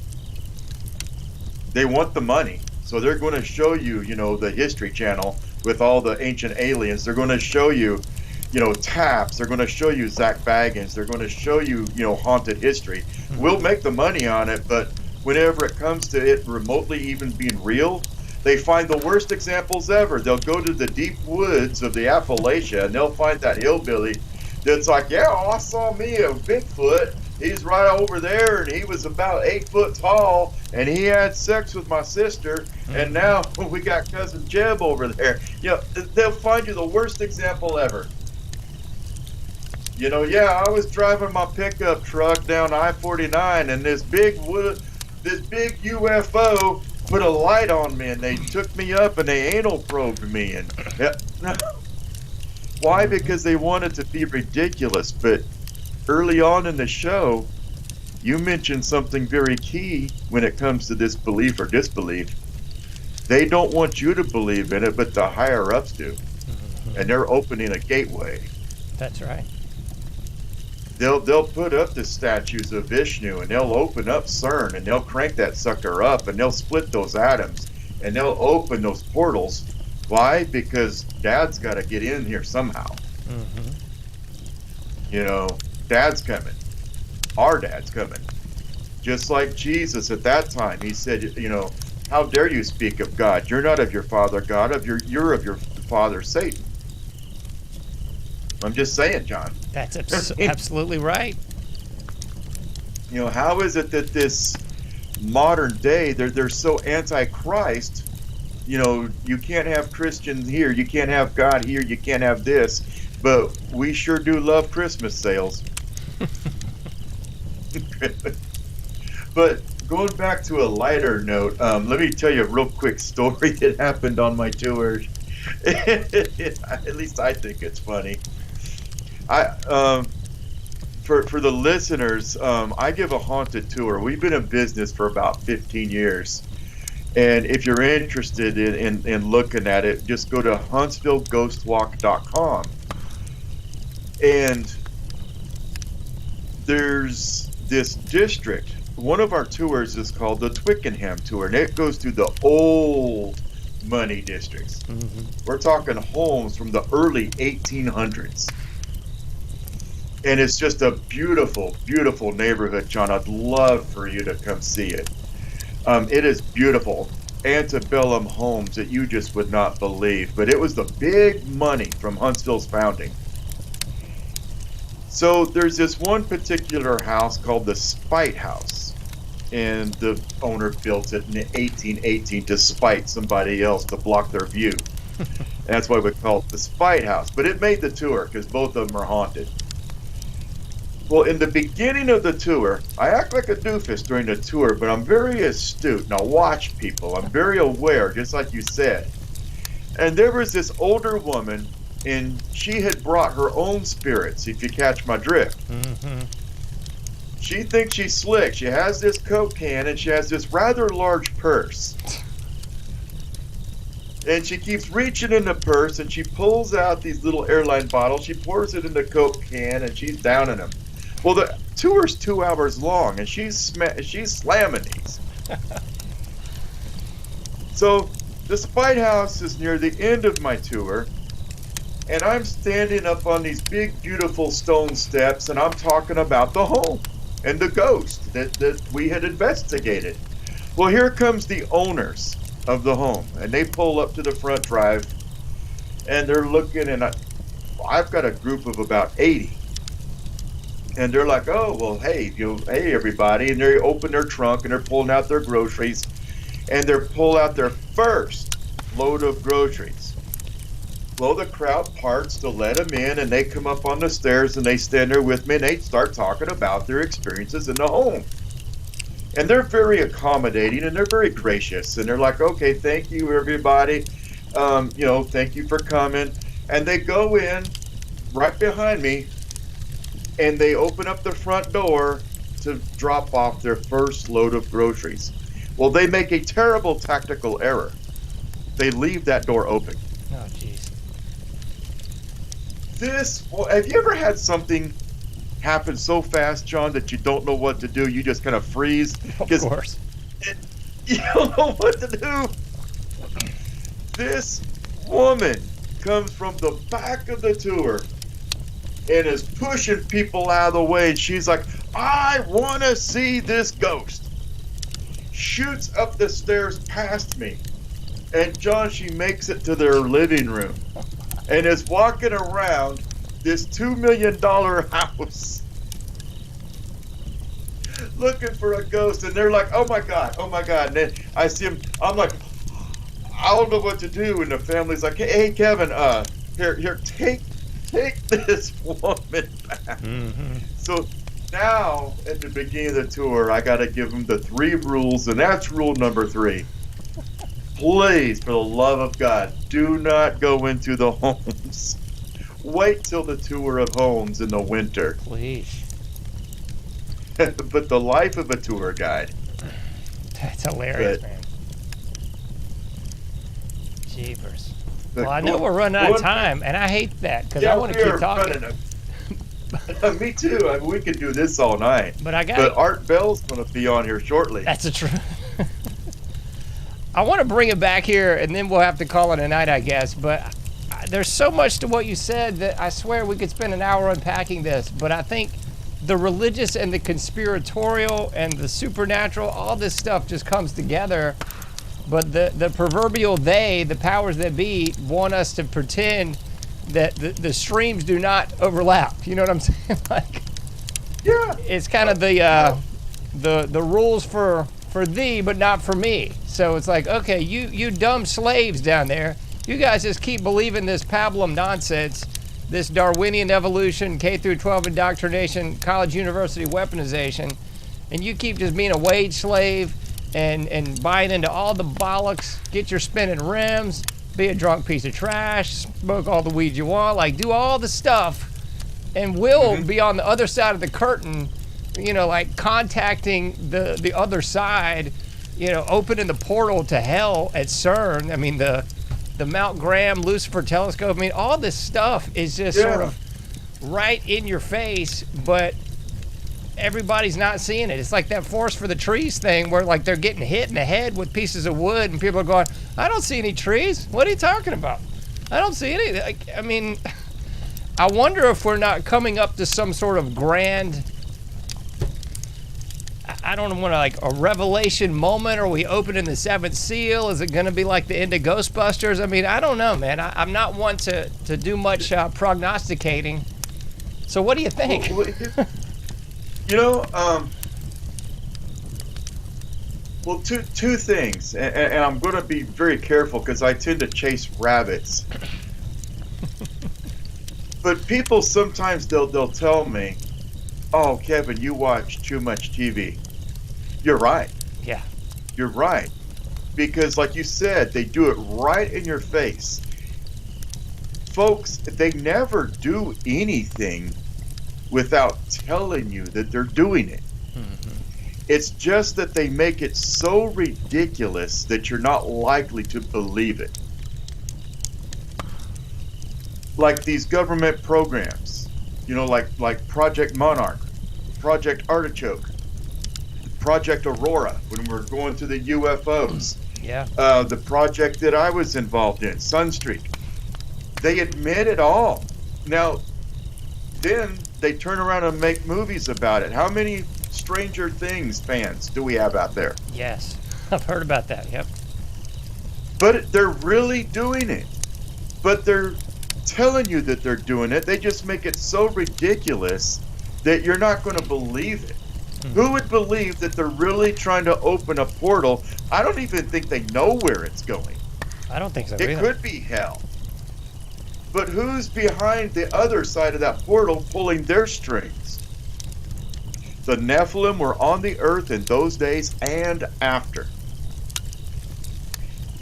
They want the money. So they're going to show you, the History Channel with all the ancient aliens. They're going to show you, Taps. They're going to show you Zach Baggins. They're going to show you, haunted history. We'll make the money on it, but whenever it comes to it remotely even being real, they find the worst examples ever. They'll go to the deep woods of the Appalachia, and they'll find that hillbilly that's like, yeah, I saw me a Bigfoot. He's right over there, and he was about 8 foot tall, and he had sex with my sister, and now we got cousin Jeb over there. They'll find you the worst example ever. I was driving my pickup truck down I-49, and this big UFO put a light on me, and they took me up and they anal probed me. And why? Because they wanted to be ridiculous. But early on in the show, you mentioned something very key when it comes to this belief or disbelief. They don't want you to believe in it, but the higher ups do. And they're opening a gateway. That's right. They'll put up the statues of Vishnu, and they'll open up CERN, and they'll crank that sucker up, and they'll split those atoms, and they'll open those portals. Why? Because Dad's got to get in here somehow. Dad's coming. Our Dad's coming. Just like Jesus at that time, he said, how dare you speak of God? You're not of your father God, you're of your father Satan. I'm just saying, John. That's absolutely right. How is it that this modern day, they're so anti-Christ? You can't have Christians here, you can't have God here, you can't have this, but we sure do love Christmas sales. But going back to a lighter note, let me tell you a real quick story that happened on my tour. At least I think it's funny. For the listeners, I give a haunted tour. We've been in business for about 15 years. And if you're interested in looking at it, just go to HuntsvilleGhostWalk.com. And there's this district. One of our tours is called the Twickenham Tour, and it goes through the old money districts. We're talking homes from the early 1800s. And it's just a beautiful, beautiful neighborhood, John. I'd love for you to come see it. It is beautiful. Antebellum homes that you just would not believe. But it was the big money from Huntsville's founding. So there's this one particular house called the Spite House. And the owner built it in 1818 to spite somebody else, to block their view. That's why we call it the Spite House. But it made the tour because both of them are haunted. Well, in the beginning of the tour, I act like a doofus during the tour, but I'm very astute. Now watch, people. I'm very aware, just like you said. And there was this older woman, and she had brought her own spirits, if you catch my drift. She thinks she's slick. She has this Coke can, and she has this rather large purse. And she keeps reaching in the purse, and she pulls out these little airline bottles. She pours it in the Coke can, and she's downing them. Well, the tour's 2 hours long, and she's slamming these. So the Spite House is near the end of my tour, and I'm standing up on these big, beautiful stone steps, and I'm talking about the home and the ghost that we had investigated. Well, here comes the owners of the home, and they pull up to the front drive, and they're looking, and I've got a group of about 80. And they're like, oh, well, hey, hey, everybody. And they open their trunk, and they're pulling out their groceries, and they're pulling out their first load of groceries. Well, the crowd parts to let them in, and they come up on the stairs, and they stand there with me, and they start talking about their experiences in the home. And they're very accommodating, and they're very gracious, and they're like, okay, thank you, everybody. Thank you for coming. And they go in right behind me, and they open up the front door to drop off their first load of groceries. Well, they make a terrible tactical error. They leave that door open. Oh, jeez. Have you ever had something happen so fast, John, that you don't know what to do? You just kind of freeze? Of course. You don't know what to do. This woman comes from the back of the tour and is pushing people out of the way. And she's like, I want to see this ghost. Shoots up the stairs past me. And John, she makes it to their living room and is walking around this $2 million house looking for a ghost. And they're like, oh my God. And then I see him, I'm like, I don't know what to do. And the family's like, hey Kevin, here, take this woman back. Mm-hmm. So now at the beginning of the tour, I got to give them the 3 rules, and that's rule number 3. Please, for the love of God, do not go into the homes. Wait till the tour of homes in the winter. Please. But the life of a tour guide. That's hilarious, man. Jeepers. Well, I know we're running out of time, and I hate that because I want to keep talking. Me too. I mean, we could do this all night. But Art Bell's going to be on here shortly. That's the truth. I want to bring it back here, and then we'll have to call it a night, I guess. But there's so much to what you said that I swear we could spend an hour unpacking this. But I think the religious and the conspiratorial and the supernatural, all this stuff just comes together. But the proverbial the powers that be, want us to pretend that the streams do not overlap. You know what I'm saying? Like, yeah, it's kind of the rules for thee, but not for me. So it's like, okay, you dumb slaves down there, you guys just keep believing this pablum nonsense, this Darwinian evolution, K through 12 indoctrination, college university weaponization, and you keep just being a wage slave and buying into all the bollocks, get your spinning rims, be a drunk piece of trash, smoke all the weed you want, like do all the stuff, and we'll be on the other side of the curtain, like contacting the other side, opening the portal to hell at CERN. I mean, the Mount Graham Lucifer telescope. I mean, all this stuff is just sort of right in your face, but everybody's not seeing it. It's like that forest for the trees thing where like they're getting hit in the head with pieces of wood and people are going, I don't see any trees. What are you talking about? I don't see any. I mean, I wonder if we're not coming up to some sort of grand, I don't want to, like a revelation moment. Are we opening the 7th seal? Is it going to be like the end of Ghostbusters? I mean, I don't know, man. I'm not one to do much prognosticating. So what do you think? Well, two things, and I'm going to be very careful because I tend to chase rabbits. But people sometimes they'll tell me, "Oh, Kevin, you watch too much TV." You're right. Yeah. You're right. Because like you said, they do it right in your face. Folks, they never do anything without telling you that they're doing it. Mm-hmm. It's just that they make it so ridiculous that you're not likely to believe it. Like these government programs, like Project Monarch, Project Artichoke, Project Aurora, when we're going to the UFOs. Yeah. The project that I was involved in, Sunstreak. They admit it all. Now, then they turn around and make movies about it. How many Stranger Things fans do we have out there? Yes. I've heard about that. Yep. But they're really doing it. But they're telling you that they're doing it. They just make it so ridiculous that you're not going to believe it. Who would believe that they're really trying to open a portal? I don't even think they know where it's going. I don't think so. It could be hell. But who's behind the other side of that portal pulling their strings? The Nephilim were on the earth in those days and after.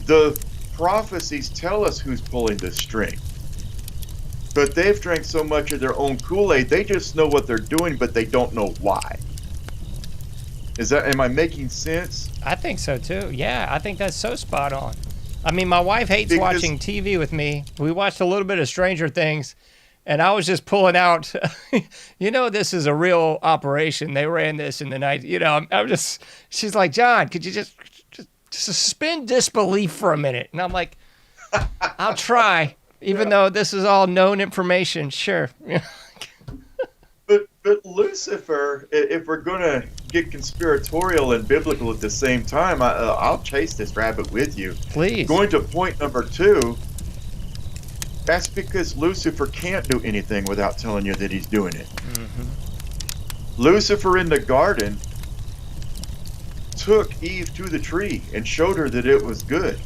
The prophecies tell us who's pulling the string. But they've drank so much of their own Kool-Aid, they just know what they're doing, but they don't know why. Am I making sense? I think so too. Yeah, I think that's so spot on. I mean, my wife hates watching TV with me. We watched a little bit of Stranger Things, and I was just pulling out, this is a real operation. They ran this in the night. She's like, John, could you just suspend disbelief for a minute? And I'm like, I'll try, even though this is all known information. Sure. But Lucifer, if we're going to get conspiratorial and biblical at the same time, I'll chase this rabbit with you. Please. Going to point number 2, that's because Lucifer can't do anything without telling you that he's doing it. Mm-hmm. Lucifer in the garden took Eve to the tree and showed her that it was good.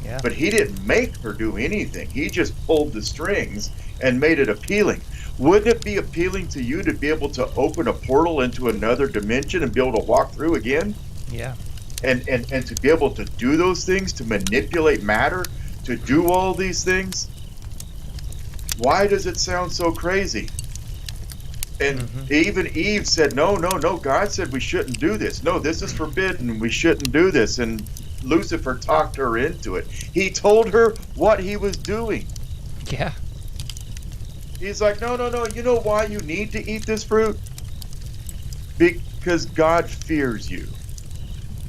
Yeah. But he didn't make her do anything. He just pulled the strings and made it appealing. Wouldn't it be appealing to you to be able to open a portal into another dimension and be able to walk through again? Yeah. And to be able to do those things, to manipulate matter, to do all these things? Why does it sound so crazy? And even Eve said, no, God said we shouldn't do this. No, this is forbidden. We shouldn't do this. And Lucifer talked her into it. He told her what he was doing. Yeah. He's like, no. You know why you need to eat this fruit? Because God fears you.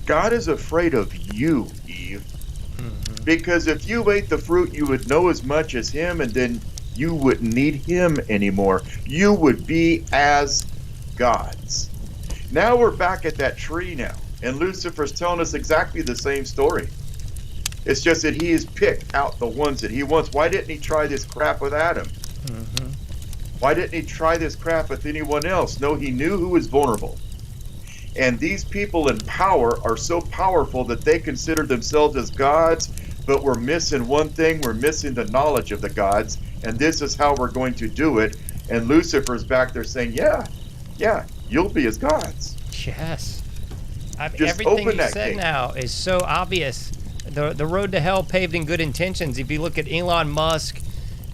God is afraid of you, Eve. Mm-hmm. Because if you ate the fruit, you would know as much as him, and then you wouldn't need him anymore. You would be as gods. Now we're back at that tree now, and Lucifer's telling us exactly the same story. It's just that he has picked out the ones that he wants. Why didn't he try this crap with Adam? Mm-hmm. Why didn't he try this crap with anyone else? No, he knew who was vulnerable. And these people in power are so powerful that they consider themselves as gods, but we're missing one thing. We're missing the knowledge of the gods, and this is how we're going to do it. And Lucifer's back there saying, yeah, you'll be as gods. Yes. Just everything open you that said gate. now is so obvious. The road to hell paved in good intentions. If you look at Elon Musk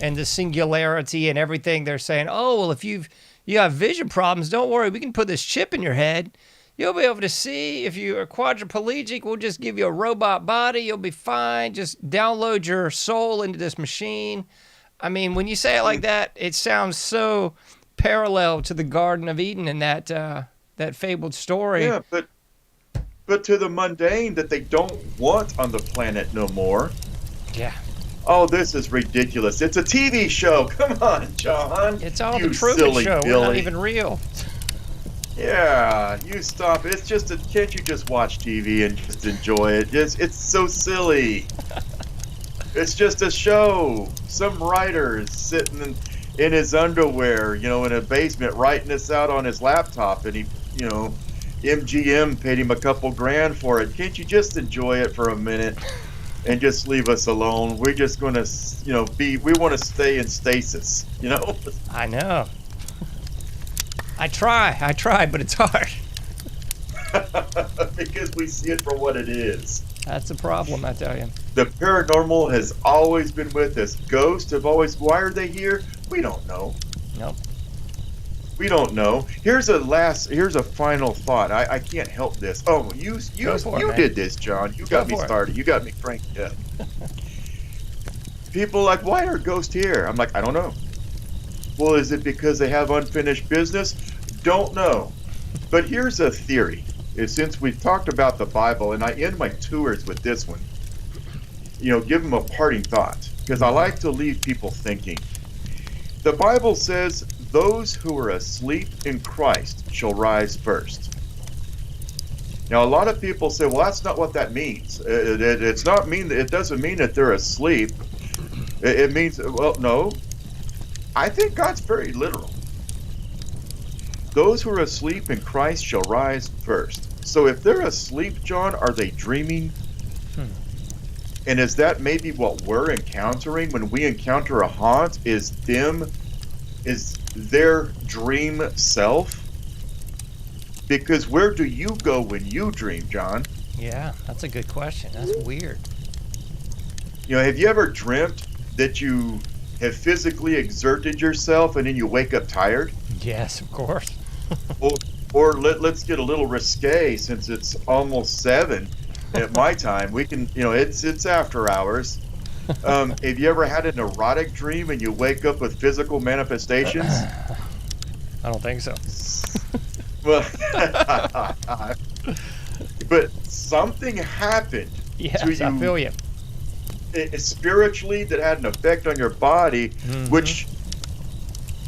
and the singularity and everything, they're saying, oh, well, if you have vision problems, don't worry, we can put this chip in your head. You'll be able to see. If you are quadriplegic, we'll just give you a robot body. You'll be fine. Just download your soul into this machine. I mean, when you say it like that, it sounds so parallel to the Garden of Eden and that fabled story. Yeah, but to the mundane that they don't want on the planet no more. Yeah. Oh, this is ridiculous. It's a TV show. Come on, John. It's all you the Truman silly Show. Billy. We're not even real. Yeah, you stop. It's just can't you just watch TV and just enjoy it? It's so silly. It's just a show. Some writer is sitting in his underwear, in a basement writing this out on his laptop, and he, MGM paid him a couple grand for it. Can't you just enjoy it for a minute? And just leave us alone. We're just going to, we want to stay in stasis, I know. I try, but it's hard. Because we see it for what it is. That's the problem, I tell you. The paranormal has always been with us. Ghosts have always, why are they here? We don't know. Nope. We don't know. Here's a final thought. I can't help this. Oh, you did this, John. You got me started. You got me cranked up. People are like, why are ghosts here? I'm like, I don't know. Well, is it because they have unfinished business? Don't know. But here's a theory. Since we've talked about the Bible, and I end my tours with this one. give them a parting thought, because I like to leave people thinking. The Bible says, those who are asleep in Christ shall rise first. Now, a lot of people say, well, that's not what that means. It doesn't mean that they're asleep. It means, well, no. I think God's very literal. Those who are asleep in Christ shall rise first. So if they're asleep, John, are they dreaming? And is that maybe what we're encountering when we encounter a haunt? Is their dream self? Because where do you go when you dream, John? Yeah, that's a good question. That's weird. Have you ever dreamt that you have physically exerted yourself and then you wake up tired? Yes, of course. or let's get a little risque, since it's almost 7 at my time. We can, it's after hours. Have you ever had an erotic dream and you wake up with physical manifestations? I don't think so. Well, but something happened Yes, to you, I feel you. Spiritually, that had an effect on your body, which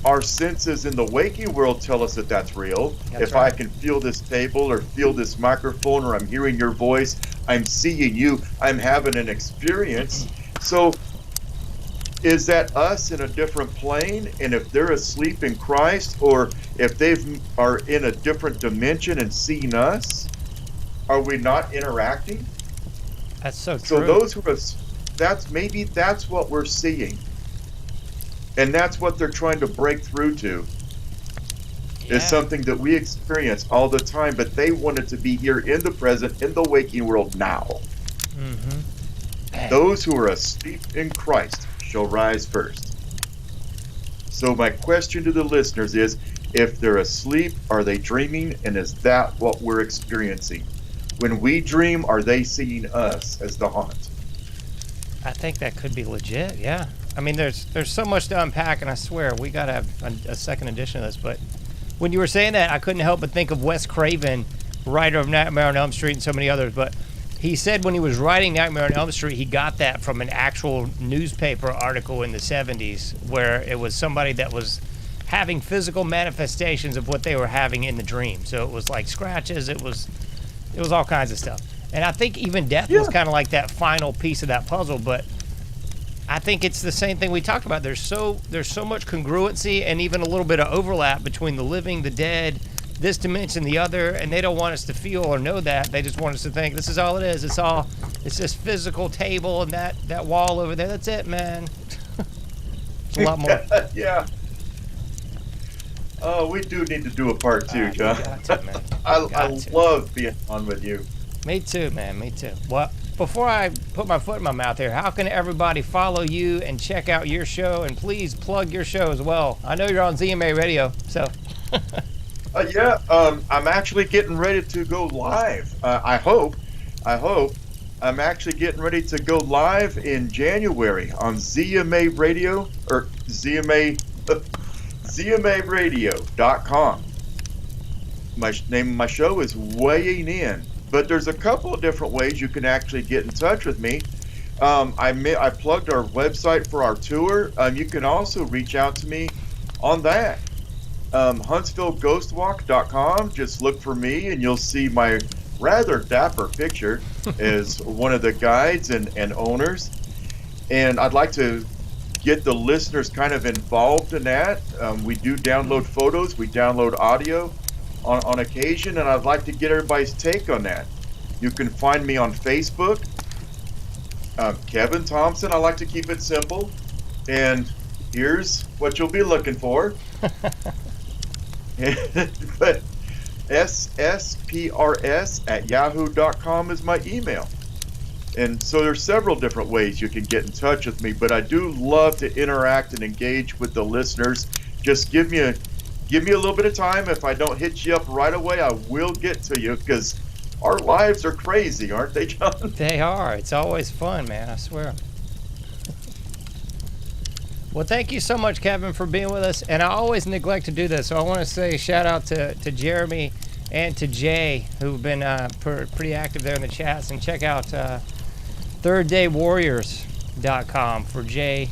our senses in the waking world tell us that that's real. If right. I can feel this table or feel this microphone, or I'm hearing your voice, I'm seeing you, I'm having an experience. So is that us in a different plane? And if they're asleep in Christ, or if they are in a different dimension and seeing us, are we not interacting? That's so true. So those who are, that's what we're seeing. And that's what they're trying to break through to. Is something that we experience all the time, but they wanted to be here in the present, in the waking world now. Those who are asleep in Christ shall rise first. So my question to the listeners is, if they're asleep, are they dreaming? And is that what we're experiencing? When we dream, are they seeing us as the haunt? I think that could be legit, yeah. I mean, there's so much to unpack, and I swear we got to have a second edition of this. But when you were saying that, I couldn't help but think of Wes Craven, writer of Nightmare on Elm Street and so many others. But he said when he was writing Nightmare on Elm Street, he got that from an actual newspaper article in the 70s where it was somebody that was having physical manifestations of what they were having in the dream. So it was like scratches, it was all kinds of stuff. And I think even death was kind of like that final piece of that puzzle, but I think it's the same thing we talked about. There's so much congruency and even a little bit of overlap between the living, the dead, this dimension, the other, and they don't want us to feel or know that. They just want us to think this is all it is. It's this physical table and that wall over there. That's it, man. It's a lot more. Yeah. Oh, we do need to do a part 2, John. Got to, man. I love being on with you. Me too, man. Me too. Well, before I put my foot in my mouth here, how can everybody follow you and check out your show? And please plug your show as well. I know you're on ZMA Radio, so. I'm actually getting ready to go live. I hope. I'm actually getting ready to go live in January on ZMA Radio, or ZMARadio.com. My name of my show is Weighing In. But there's a couple of different ways you can actually get in touch with me. I plugged our website for our tour. You can also reach out to me on that. HuntsvilleGhostWalk.com. Just look for me and you'll see my rather dapper picture as one of the guides and owners. And I'd like to get the listeners kind of involved in that. We do download photos, we download audio on occasion, and I'd like to get everybody's take on that. You can find me on Facebook, Kevin Thompson. I like to keep it simple, and here's what you'll be looking for. But ssprs@yahoo.com is my email. And so there's several different ways you can get in touch with me, but I do love to interact and engage with the listeners. Just give me a little bit of time. If I don't hit you up right away, I will get to you, because our lives are crazy, aren't they, John? They are. It's always fun, man, I swear. Well, thank you so much, Kevin, for being with us. And I always neglect to do this, so I want to say shout out to Jeremy and to Jay, who've been pretty active there in the chats. And check out the ThirdDayWarriors.com for Jay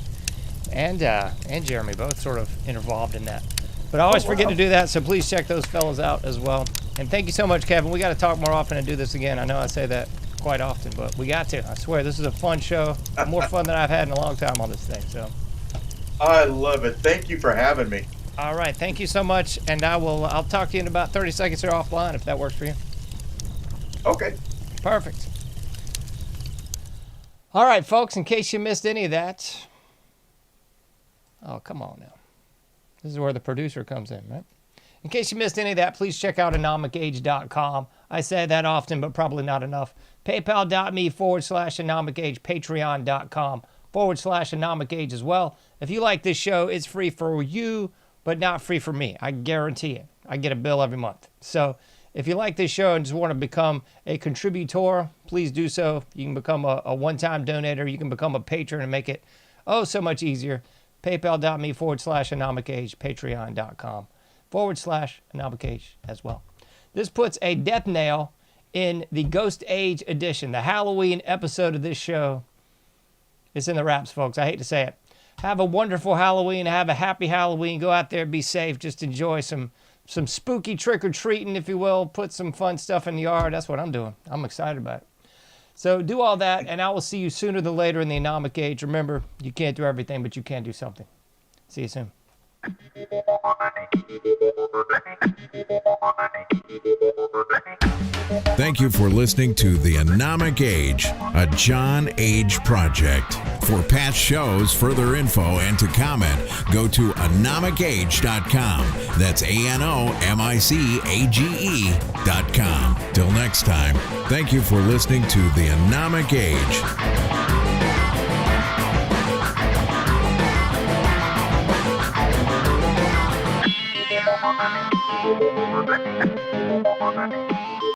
and Jeremy, both sort of involved in that. But I always forget to do that, so please check those fellas out as well. And thank you so much, Kevin. We got to talk more often and do this again. I know I say that quite often, but we got to. I swear, this is a fun show. More fun than I've had in a long time on this thing. So I love it. Thank you for having me. All right, thank you so much, and I'll talk to you in about 30 seconds or offline if that works for you. Okay. Perfect. All right, folks, in case you missed any of that. Oh, come on now. This is where the producer comes in, right? In case you missed any of that, please check out anomicage.com. I say that often, but probably not enough. PayPal.me/anomicage, Patreon.com/anomicage as well. If you like this show, it's free for you, but not free for me. I guarantee it. I get a bill every month. So if you like this show and just want to become a contributor, please do so. You can become a one-time donator. You can become a patron and make it so much easier. PayPal.me/anomicage, Patreon.com/anomicage as well. This puts a death nail in the Ghost Age edition, the Halloween episode of this show. It's in the wraps, folks. I hate to say it. Have a wonderful Halloween. Have a happy Halloween. Go out there, be safe. Just enjoy some spooky trick-or-treating, if you will. Put some fun stuff in the yard. That's what I'm doing. I'm excited about it. So do all that, and I will see you sooner than later in the Anomic Age. Remember, you can't do everything, but you can do something. See you soon. Thank you for listening to The Anomic Age, a John Age project. For past shows, further info, and to comment, go to anomicage.com. That's ANOMICAGE.com. Till next time, thank you for listening to The Anomic Age.